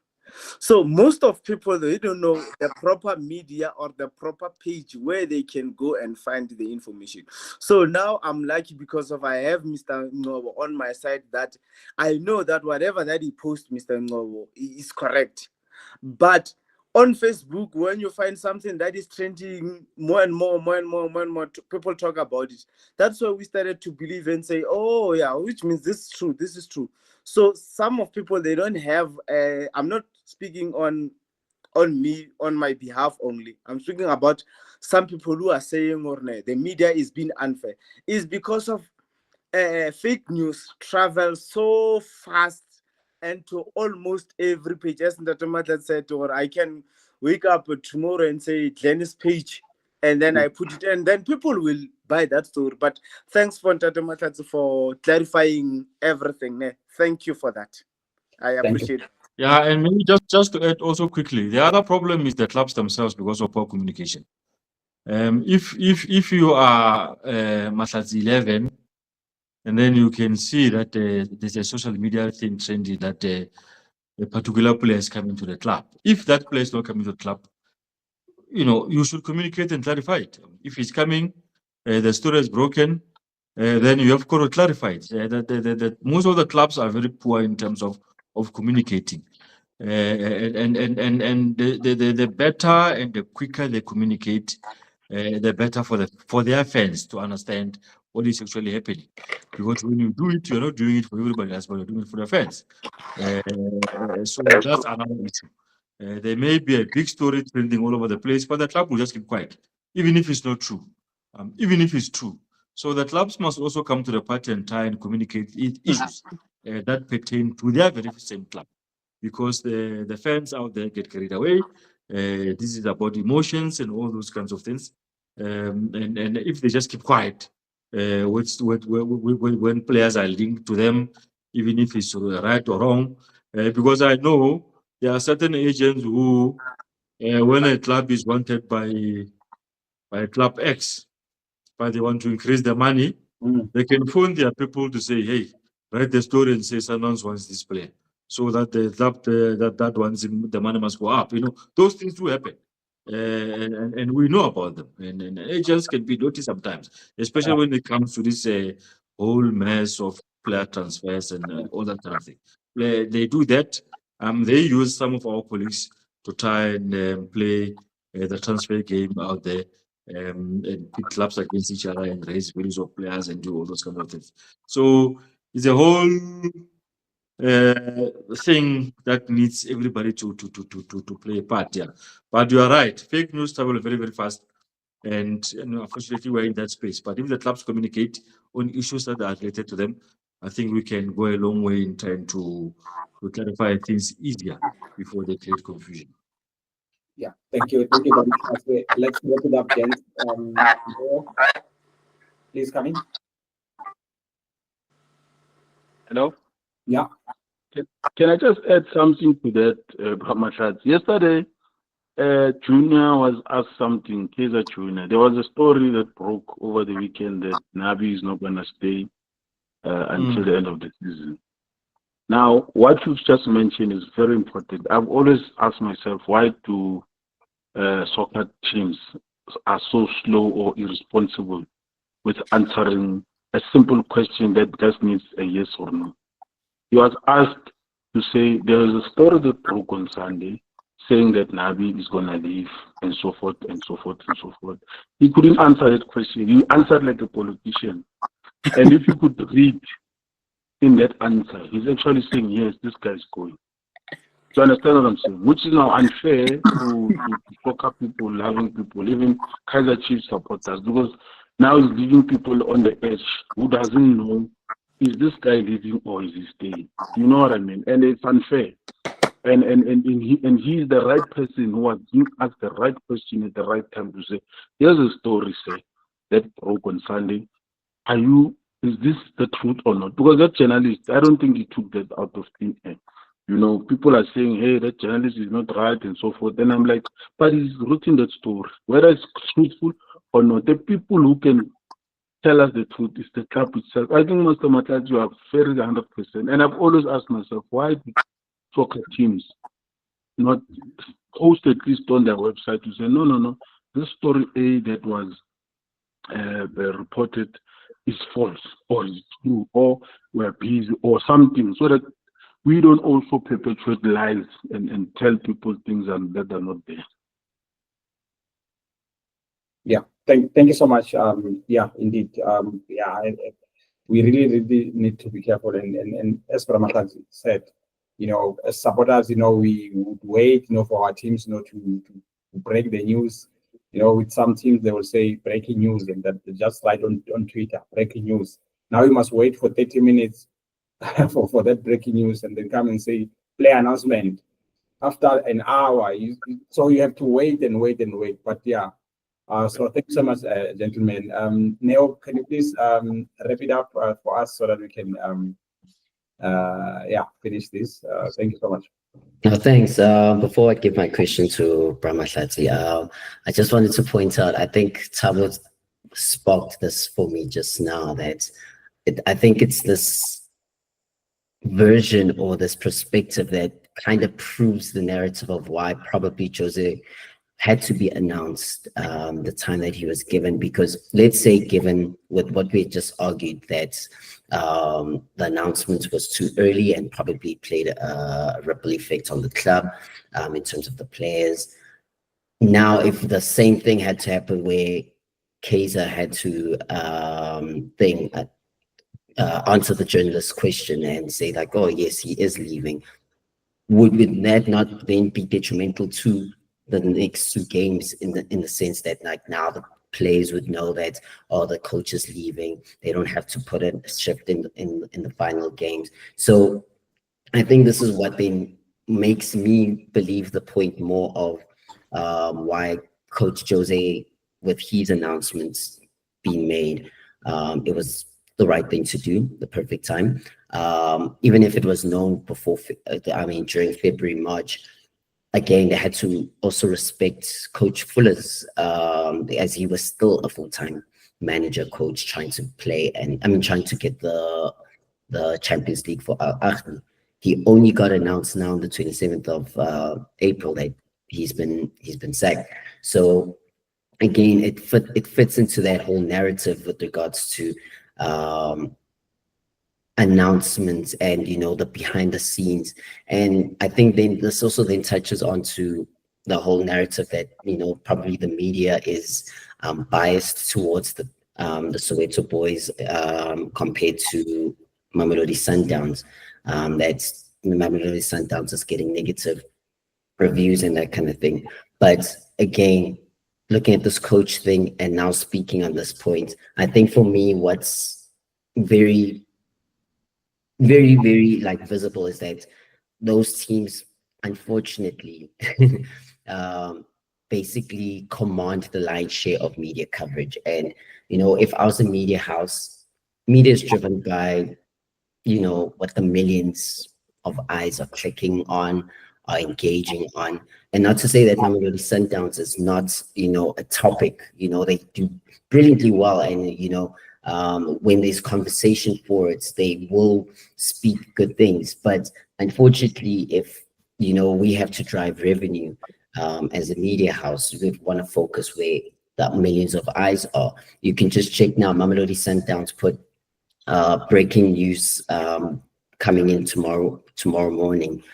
So most of people, they don't know the proper media or the proper page where they can go and find the information. So now I'm lucky because I have Mr. Ngobo on my side, that I know that whatever that he posts, Mr. Ngobo, is correct. But on Facebook, when you find something that is trending more and more, people talk about it. That's why we started to believe and say, oh yeah, which means this is true. So some of people, they don't have, I'm not speaking on me, on my behalf only. I'm speaking about some people who are saying, the media is being unfair. It's because of fake news travel so fast and to almost every page. As Ndatomatla said, or I can wake up tomorrow and say Glennis page, and then I put it, and then people will buy that story. But thanks for Ndatomatla for clarifying everything. Thank you for that. I appreciate it. Yeah, and maybe just to add also quickly, the other problem is the clubs themselves because of poor communication. If you are Mahlatse 11, and then you can see that there's a social media thing trending that a particular player is coming to the club. If that player is not coming to the club, you should communicate and clarify it. If he's coming, the story is broken, then you have got to clarify it. That most of the clubs are very poor in terms of communicating. And the better and the quicker they communicate, the better for their fans to understand what is actually happening. Because when you do it, you're not doing it for everybody else, but you're doing it for the fans. So that's another issue. There may be a big story trending all over the place, but the club will just keep quiet, even if it's not true. Even if it's true. So the clubs must also come to the party and try and communicate issues that pertain to their very same club. Because the fans out there get carried away. This is about emotions and all those kinds of things. And if they just keep quiet, when players are linked to them, even if it's right or wrong, because I know there are certain agents who, when a club is wanted by club X, but they want to increase the money, they can phone their people to say, hey, write the story and say Sundowns wants this player. So that that wants the money must go up. You know, those things do happen. And we know about them. And agents can be naughty sometimes, especially when it comes to this whole mess of player transfers and all that kind of thing. They do that. They use some of our colleagues to try and play the transfer game out there. And pit clubs against each other and raise values of players and do all those kind of things. So it's a whole thing that needs everybody to play a part. Yeah, but you are right. Fake news travel very, very fast, and unfortunately we're in that space. But if the clubs communicate on issues that are related to them, I think we can go a long way in trying to clarify things easier before they create confusion. Yeah, thank you very much. Let's wrap it up, gents. Please come in. Hello? Yeah. Can I just add something to that, Bra Mahlatse? Yesterday, Junior was asked something, Kaizer Junior. There was a story that broke over the weekend that Nabi is not going to stay until the end of the season. Now, what you've just mentioned is very important. I've always asked myself, why do soccer teams are so slow or irresponsible with answering a simple question that just needs a yes or no? He was asked to say there is a story that broke on Sunday saying that Nabi is going to leave and so forth and so forth and so forth. He couldn't answer that question. He answered like a politician. And if you could read in that answer, he's actually saying, yes, this guy is going. Do you understand what I'm saying? Which is now unfair to soccer people, loving people, even Kaizer Chiefs supporters, because now he's leaving people on the edge who doesn't know, is this guy leaving or is he staying? You know what I mean? And it's unfair. And he is the right person who was being asked the right question at the right time to say, here's a story, say, that broke on Sunday. Is this the truth or not? Because that journalist, I don't think he took that out of thin air. You know, people are saying, hey, that journalist is not right and so forth. And I'm like, but he's written that story. Whether it's truthful or not, the people who can tell us the truth is the club itself. I think, Mr. Mahlatse, you are very 100%. And I've always asked myself, why do soccer teams not post at least on their website to say, no, this story A that was reported is false or is true or we're busy or something, so that we don't also perpetuate lies and tell people things that are not there. Yeah, thank you so much. Yeah, indeed. We really need to be careful. And as Bra Mahlatse said, you know, as supporters, you know, we would wait, you know, for our teams, you know, to break the news. You know, with some teams, they will say breaking news, and that just write on Twitter, breaking news. Now you must wait for 30 minutes for that breaking news, and then come and say player announcement after an hour. So you have to wait and wait and wait. But yeah, so thank you so much, gentlemen. Neo, can you please wrap it up for us so that we can finish this? Thank you so much. No, thanks. Before I give my question to Bra Mahlatse, I just wanted to point out, I think Thabo sparked this for me just now, that I think it's this version or this perspective that kind of proves the narrative of why probably Jose had to be announced the time that he was given. Because let's say, given with what we just argued, that the announcement was too early and probably played a ripple effect on the club in terms of the players. now if the same thing had to happen where Kaizer had to answer the journalist's question and say like, oh yes, he is leaving, would that not then be detrimental to the next two games in the sense that like now the players would know that, oh, the coach is leaving, they don't have to put a shift in the final games. So I think this is what then makes me believe the point more of why Coach Jose, with his announcements being made, it was the right thing to do, the perfect time. Even if it was known before, during February, March, again, they had to also respect Coach Fuller's, as he was still a full-time manager coach trying to play, and trying to get the Champions League for Al Ahly. He only got announced now on the 27th of April that he's been sacked. So again, it fits into that whole narrative with regards to announcements and the behind the scenes. And I think then this also then touches onto the whole narrative that probably the media is biased towards the Soweto boys compared to Mamelodi Sundowns. That's Mamelodi Sundowns is getting negative reviews and that kind of thing. But again, looking at this coach thing and now speaking on this point, I think for me, what's very, very, very visible is that those teams, unfortunately, basically command the lion's share of media coverage. And if I was a media house, media is driven by what the millions of eyes are clicking on, are engaging on. And not to say that Mamelodi Sundowns is not a topic. They do brilliantly well, and when there's conversation for it, they will speak good things. But unfortunately, if we have to drive revenue as a media house, we want to focus where the millions of eyes are. You can just check now. Mamelodi Sundowns put breaking news coming in tomorrow morning.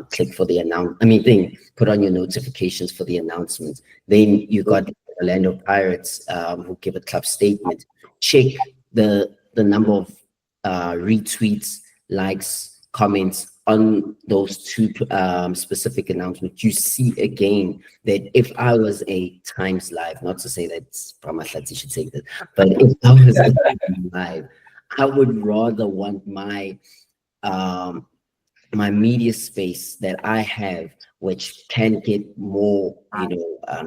Click for the put on your notifications for the announcements. Then you got Orlando Pirates who give a club statement. Check the number of retweets, likes, comments on those two specific announcements. You see again that if I was a TimesLIVE, not to say that Bra Mahlatse should take this, but if I was a TimesLIVE, I would rather want my my media space that I have, which can get more,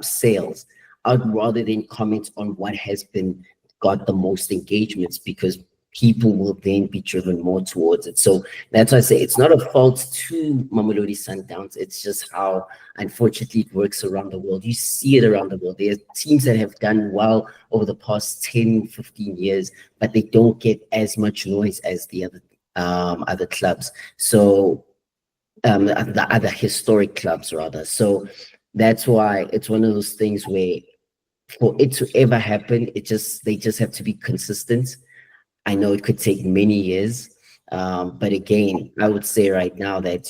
sales. I'd rather than comment on what has got the most engagements, because people will then be driven more towards it. So that's why I say it's not a fault to Mamelodi Sundowns. It's just how, unfortunately, it works around the world. You see it around the world. There are teams that have done well over the past 10, 15 years, but they don't get as much noise as the other clubs. So the other historic clubs, rather. So that's why it's one of those things where for it to ever happen, they just have to be consistent. I know it could take many years, but again, I would say right now that,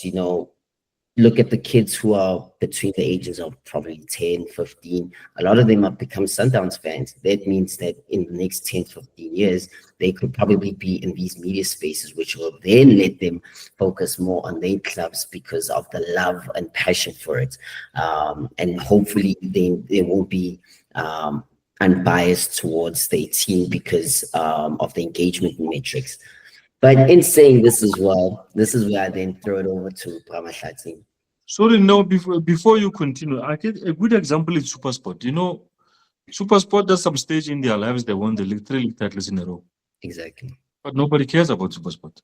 look at the kids who are between the ages of probably 10, 15. A lot of them have become Sundowns fans. That means that in the next 10, 15 years, they could probably be in these media spaces, which will then let them focus more on their clubs because of the love and passion for it. And hopefully they won't be unbiased towards their team because of the engagement metrics. But in saying this as well, this is where I then throw it over to Bra Mahlatse. Sorry, no, before you continue, I get a good example is SuperSport. SuperSport at some stage in their lives, they won the 3 league titles in a row. Exactly. But nobody cares about SuperSport,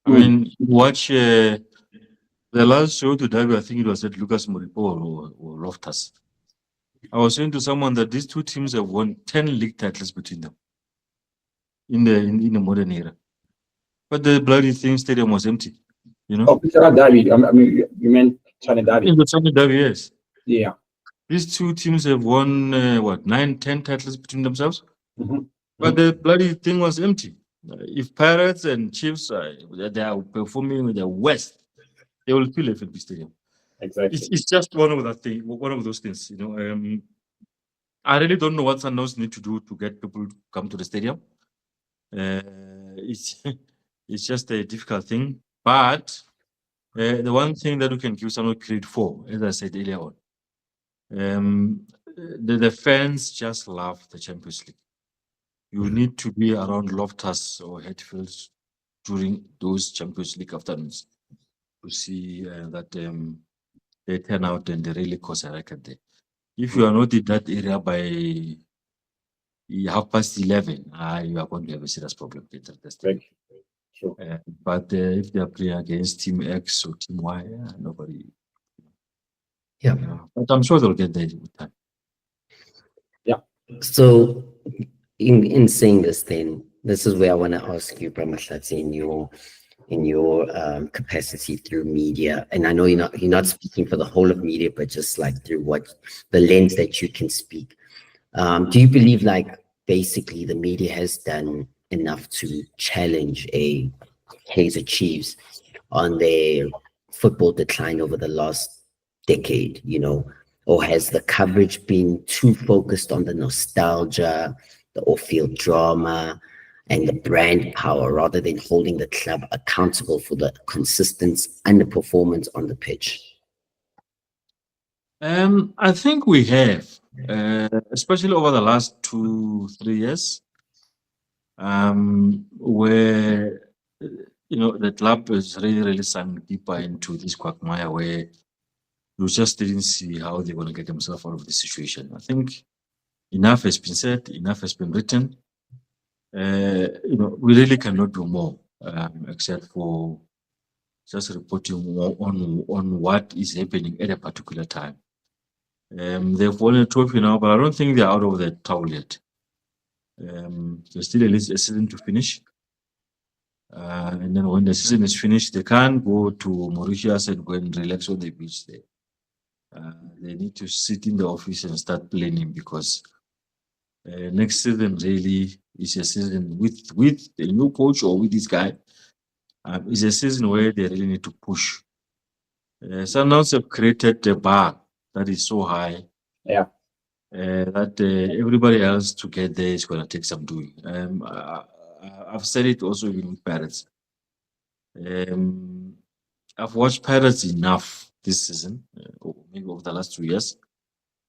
I mean, watch the last show to Derby, I think it was at Lucas Moripo or Loftus. I was saying to someone that these two teams have won 10 league titles between them in the modern era. But the bloody thing stadium was empty, Oh, Derby. You meant China Derby. In the China Derby, yes. Yeah. These two teams have won 9, 10 titles between themselves. Mm-hmm. But the bloody thing was empty. If Pirates and Chiefs they are performing with the West, they will fill a FNB stadium. Exactly. It's just one of those things, you know. I really don't know what Sundowns need to do to get people to come to the stadium. It's it's just a difficult thing, but the one thing that we can give some credit for, as I said earlier on, the fans just love the Champions League. You need to be around Loftus or Hatfields during those Champions League afternoons to see that they turn out and they really cause a record there. If you are not in that area by 11:30, you are going to have a serious problem later. Very true. But if they are playing against Team X or Team Y, nobody. Yeah. But I'm sure they'll get there with time. So in saying this, then this is where I want to ask you, Bra Mahlatse, in your capacity through media, and I know you're not speaking for the whole of media, but just like through what the lens that you can speak. Do you believe like basically the media has done enough to challenge a Kaizer Chiefs on their football decline over the last decade, you know? Or has the coverage been too focused on the nostalgia, the off-field drama, and the brand power rather than holding the club accountable for the consistent underperformance on the pitch? I think we have, especially over the last 2-3 years, where you know the club is really sunk deeper into this quagmire where you just didn't see how they're going to get themselves out of the situation. I think enough has been said, enough has been written. You know, we really cannot do more except for just reporting on what is happening at a particular time. They've won a trophy now, but I don't think they're out of the towel yet. There's still at least a season to finish. And then when the season is finished, they can't go to Mauritius and go and relax on the beach there. They need to sit in the office and start planning, because next season really is a season with a new coach or with this guy. It's a season where they really need to push. Sundowns have created a bar that is so high, that everybody else to get there is going to take some doing. I've said it also even with Pirates. I've watched Pirates enough this season, or maybe over the last 2 years,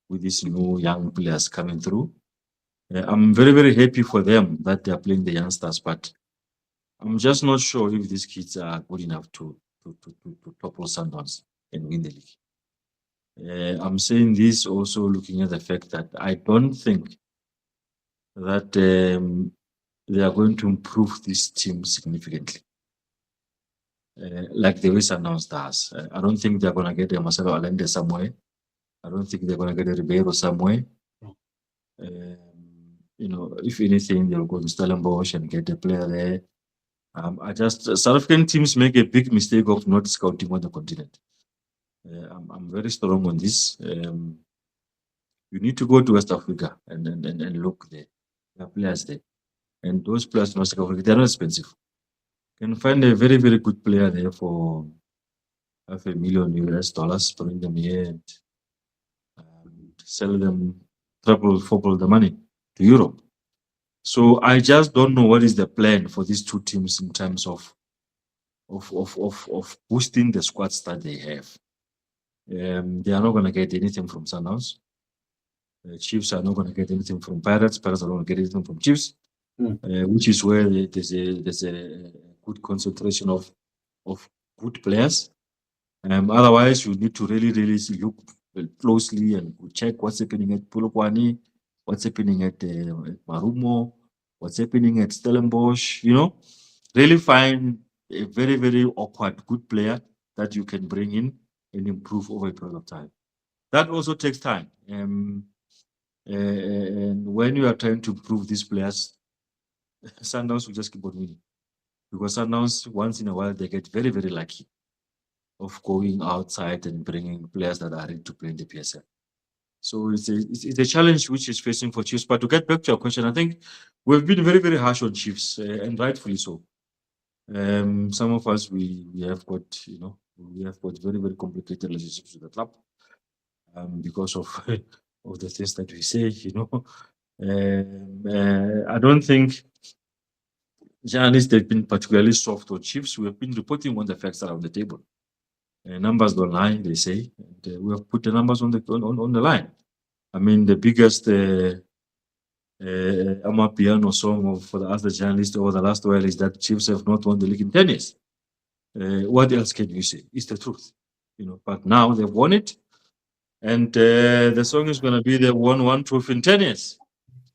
with these new young players coming through. I'm very, very happy for them that they are playing the youngsters, but I'm just not sure if these kids are good enough to topple Sundowns and win the league. I'm saying this also looking at the fact that I don't think that they are going to improve this team significantly. Like the way Sundowns does. I don't think they're going to get a Marcelo Allende somewhere. I don't think they're going to get a Ribeiro somewhere. You know, if anything, they'll go to Stellenbosch and get a player there. South African teams make a big mistake of not scouting on the continent. I'm very strong on this. You need to go to West Africa and look there. There are players there. And those players in West Africa, they're not expensive. You can find a very, very good player there for $500,000, bring them here and sell them triple, fourple the money to Europe. So I just don't know what is the plan for these two teams in terms of boosting the squads that they have. They are not going to get anything from Sundowns. Chiefs are not going to get anything from Pirates. Pirates are not going to get anything from Chiefs, which is where there's a good concentration of good players. Otherwise, you need to really look closely and check what's happening at Polokwane, what's happening at Marumo, what's happening at Stellenbosch. You know, really find a very, very awkward good player that you can bring in and improve over a period of time. That also takes time. And when you are trying to improve these players, Sundowns will just keep on winning. Because Sundowns, once in a while, they get very, very lucky of going outside and bringing players that are ready to play in the PSL. So it's a challenge which is facing for Chiefs. But to get back to your question, I think we've been very, very harsh on Chiefs, and rightfully so. Some of us, we have got, you know, We have got very, very complicated relationships with the club because of of the things that we say, I don't think journalists have been particularly soft on Chiefs. We have been reporting on the facts that are on the table. Numbers don't lie, they say. And, we have put the numbers on the line. I mean, the biggest Amapiano song for the other journalists over the last while is that Chiefs have not won the league in 10 years. What else can you say? It's the truth, But now they've won it, and the song is going to be they won one trophy in 10 years,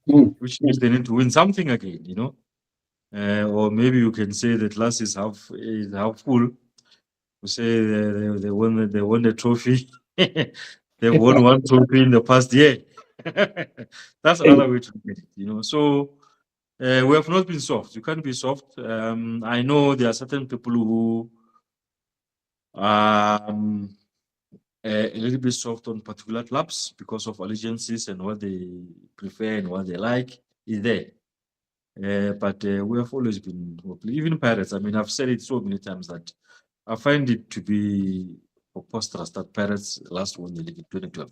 which means they need to win something again, or maybe you can say the glass is half full. We say they won the trophy. They won one trophy in the past year. That's another way to look at it, So we have not been soft. You can't be soft. I know there are certain people who are a little bit soft on particular clubs because of allegiances and what they prefer and what they like is there. But we have always been, even Pirates. I mean, I've said it so many times that I find it to be preposterous that Pirates last won the league in 2012.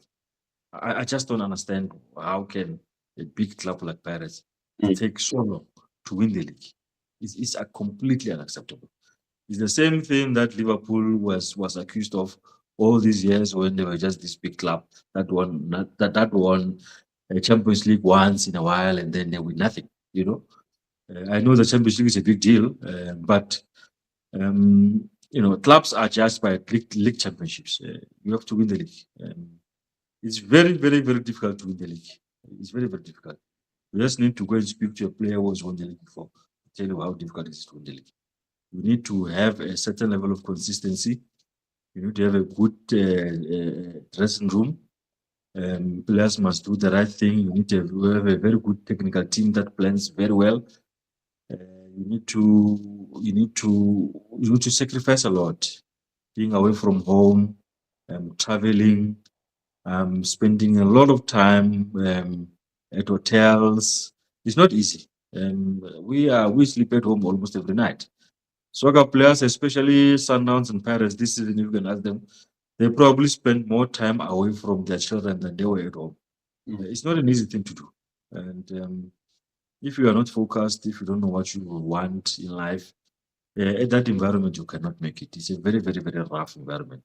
I just don't understand how can a big club like Pirates take so long to win the league. It's completely unacceptable. It's the same thing that Liverpool was accused of all these years when they were just this big club that won a Champions League once in a while and then they win nothing. I know the Champions League is a big deal, but clubs are judged by league championships. You have to win the league. It's very, very, very difficult to win the league. It's very, very difficult. You just need to go and speak to a player who has won the league before to tell you how difficult it is to win the league. You need to have a certain level of consistency. You need to have a good dressing room. Players must do the right thing. You need to have a very good technical team that plans very well. You need to sacrifice a lot, being away from home, traveling, spending a lot of time at hotels. It's not easy. We sleep at home almost every night. Soccer players, especially Sundowns and Pirates, this season, you can ask them, they probably spend more time away from their children than they were at home. It's not an easy thing to do. And if you are not focused, if you don't know what you want in life, at that environment, you cannot make it. It's a very, very, very rough environment.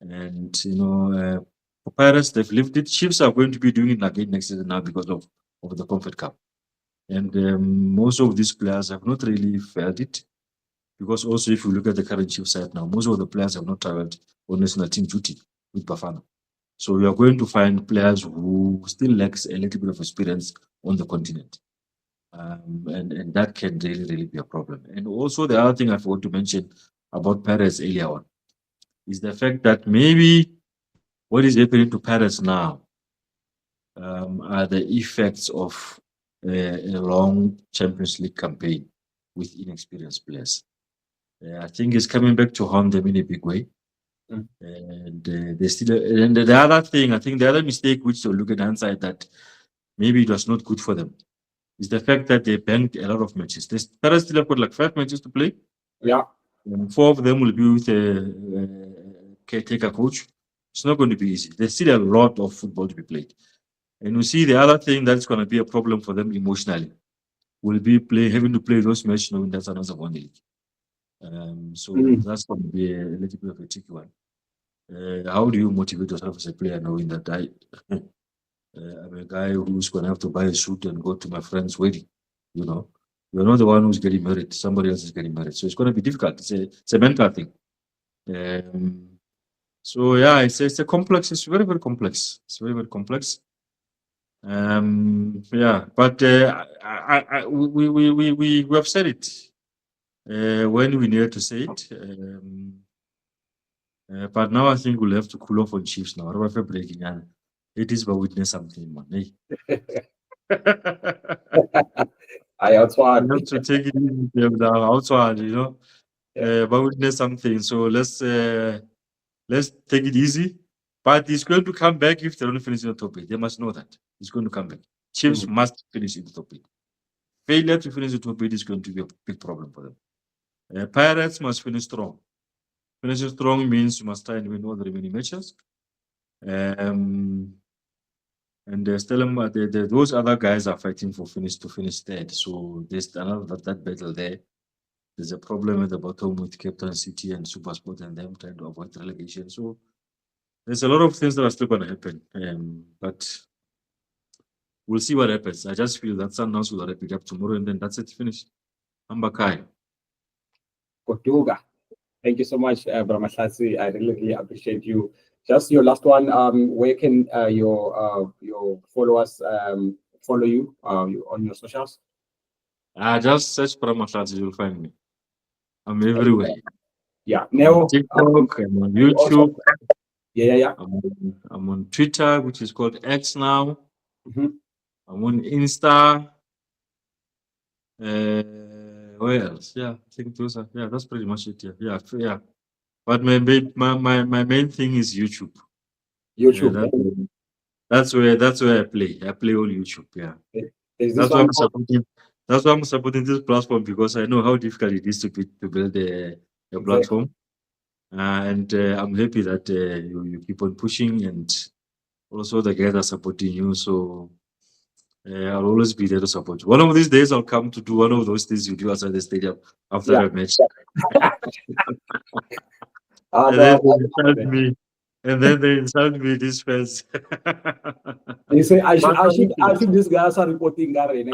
And, for Pirates, they've lived it. Chiefs are going to be doing it again next season now because of the Comfort Cup. And most of these players have not really felt it. Because also, if you look at the current Chiefs side now, most of the players have not traveled on national team duty with Bafana. So you are going to find players who still lacks a little bit of experience on the continent. And that can really, really be a problem. And also the other thing I forgot to mention about Pirates earlier on is the fact that maybe what is happening to Pirates now are the effects of a long Champions League campaign with inexperienced players. I think it's coming back to haunt them in a big way. And they still. And the other thing, I think the other mistake which they'll look at hindsight that maybe it was not good for them is the fact that they banked a lot of matches. They still have got like 5 matches to play. Yeah. And 4 of them will be with a caretaker coach. It's not going to be easy. There's still a lot of football to be played. And you see the other thing that's going to be a problem for them emotionally will be having to play those matches knowing that's another one league. So that's going to be a little bit of a tricky one. How do you motivate yourself as a player knowing that I'm a guy who's going to have to buy a suit and go to my friend's wedding? You're not the one who's getting married. Somebody else is getting married. So it's going to be difficult. It's a mental thing. So yeah, it's a complex. It's very, very complex. It's very, very complex. Yeah, but we have said it when we needed to say it. But now I think we'll have to cool off on Chiefs now. We're breaking and it is by witness something, man. Hey. I also We have to take it easy outside, but witness something. So let's take it easy. But it's going to come back if they don't finish in the top 8. They must know that it's going to come back. Chiefs must finish in the top 8. Failure to finish the top 8 is going to be a big problem for them. Pirates must finish strong. Finishing strong means you must try and win all the remaining matches. And those other guys are fighting for finish third. So there's another that battle there. There's a problem at the bottom with Cape City and SuperSport and them trying to avoid relegation. So there's a lot of things that are still going to happen. But we'll see what happens. I just feel that Sundowns will wrap it up tomorrow and then that's it, finished. Ambakai. Kotuga. Thank you so much, Bra Mahlatse. I really appreciate you. Just your last one. Where can your followers follow you on your socials? Just search Bra Mahlatse, you'll find me. I'm everywhere. Yeah. Now, on TikTok, I'm on YouTube. Yeah. I'm on Twitter, which is called X now. Mhm. I'm on Insta. Where else? Yeah, I think those are. Yeah, that's pretty much it. Yeah. But my main thing is YouTube. YouTube. That's where I play. I play on YouTube. Yeah. That's why I'm supporting this platform, because I know how difficult it is to build a platform. And I'm happy that you keep on pushing, and also the guys are supporting you. So I'll always be there to support you. One of these days, I'll come to do one of those things you do outside the stadium after a match. And then they insult me, these fans. They say I should these guys are reporting Gary.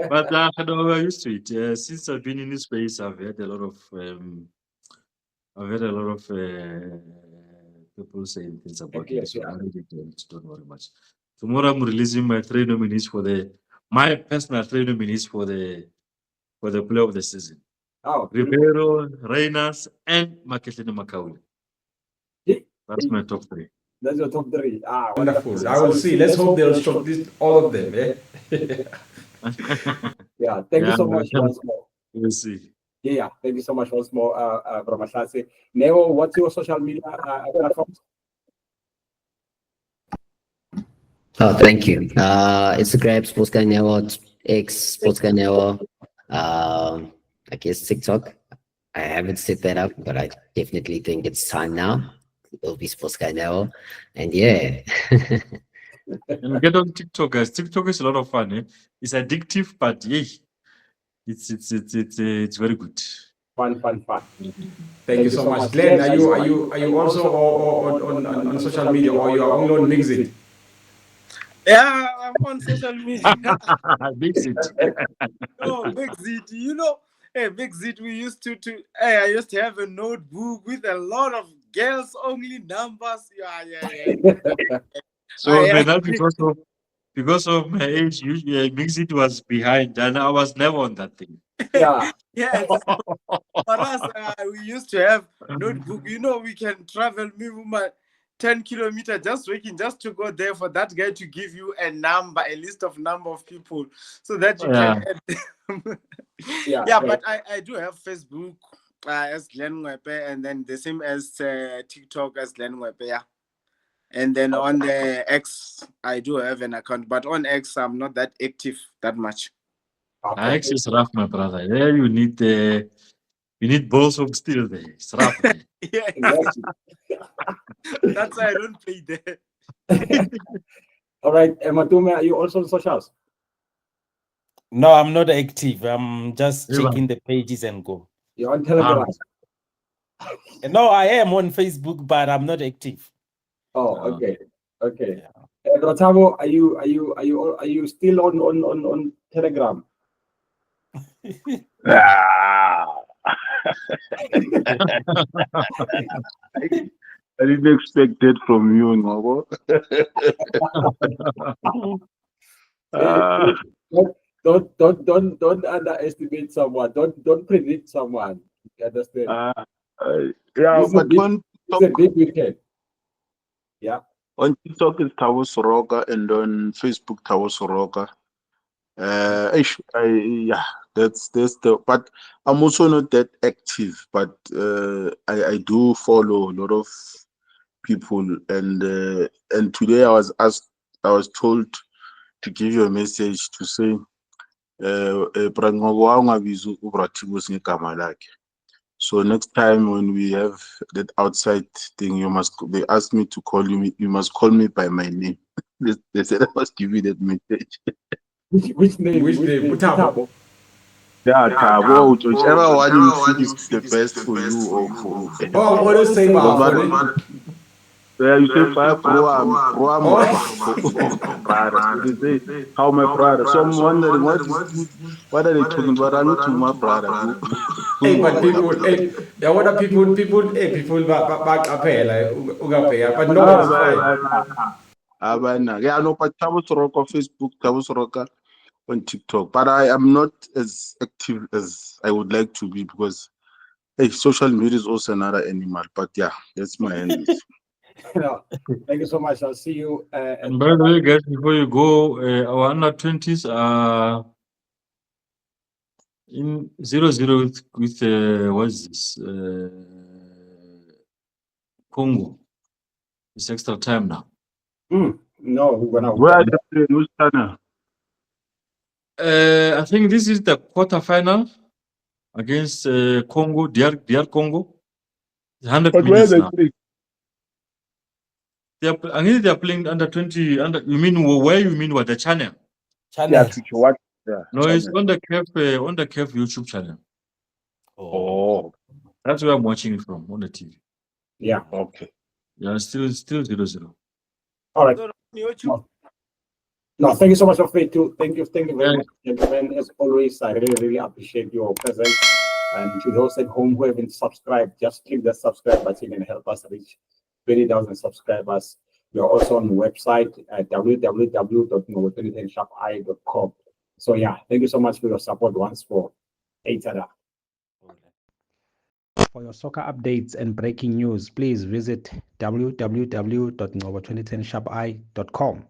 But no, I'm used to it. Since I've been in this space, I've had a lot of people saying things about me. So I really don't worry much. Tomorrow I'm releasing my 3 nominees my personal 3 nominees for the play of the season. Oh, Ribeiro, Reynas, and Maketleni Makaule. That's my top 3. That's your top 3. Wonderful. I will see. Let's hope they'll shortlist all of them. Yeah. Thank you so much once more. We'll see. Yeah. Thank you so much once more, Bra Mahlatse. Neo, what's your social media platforms? Oh, thank you. Instagram, Sportsguy Neo, X, Sportsguy Neo. I guess TikTok. I haven't set that up, but I definitely think it's time now. It'll be Sportsguy Neo. And yeah. And get on TikTok, guys. TikTok is a lot of fun. Eh? It's addictive, but yeah, it's very good. Fun. Thank you so much. Glenn, are you also on social media, or you are only on Mixit? Yeah, I'm on social media. Mixit. No, Mixit. You know, Mixit, we used to I used to have a notebook with a lot of girls only numbers. Yeah. So because of my age, Mixit was behind, and I was never on that thing. Yeah. Yes. For us, we used to have notebook. You know, we can travel minimum 10 kilometers just working just to go there for that guy to give you a list of number of people, so that you can add them. But I do have Facebook as Glenn Wepe, and then the same as TikTok as Glenn Wepe. Yeah. And then on the X, I do have an account, but on X, I'm not that active that much. X is rough, my brother. There you need balls of steel there. It's rough. Yeah, exactly. That's why I don't play there. All right, Matume, are you also on socials? No, I'm not active. I'm just checking the pages and go. You're on Telegram? No, I am on Facebook, but I'm not active. Oh, okay. Yeah. Rotamo, are you still on Telegram? I didn't expect that from you, Ngobo. Don't underestimate someone. Don't predict someone. You understand? It's a big weekend. Yeah. On TikTok it's Thabo Soroka, and on Facebook Thabo Soroka. That's but I'm also not that active, but I do follow a lot of people, and today I was told to give you a message to say So next time when we have that outside thing, they asked me to call you. You must call me by my name. They said I must give you that message. Which name? Which name? Mutabo. Yeah, Tabo, whichever one you feel is the best for you or for. Oh, what do you say about Yeah, you say five bro, I'm Oh. brother. So they say how my brother. So I'm wondering what are they talking about? I'm to my brother. Hey, but people, hey, there were people, back up here, like but no, it's fine. Yeah, no, but Tabo Soroka Facebook, Tabo Soroka on TikTok. But I am not as active as I would like to be because hey, social media is also another animal. But yeah, that's my handle. No, thank you so much. I'll see you. And by the way, guys, before you go, our under 20s are in 0-0 with what's this? Congo. It's extra time now. No, we're gonna. Where are they playing? Which channel? I think this is the quarterfinal against Congo, DR Congo. 100 But where minutes are they now. playing? I think they are playing under 20. You mean where? You mean what? The channel? Channel. What? Yeah, No, it's channel. on the CAF YouTube channel. Oh, That's where I'm watching it from, on the TV. Yeah. okay. Yeah, still 0-0. All right. No, thank you so much for faith too. Thank you very much, gentlemen. As always, I really appreciate your presence. And to those at home who haven't subscribed, just click the subscribe button and help us reach 20,000 subscribers. We are also on the website at www.novo2010sharpi.com. So yeah, thank you so much for your support once for each other. For your soccer updates and breaking news, please visit www.novo2010sharpi.com.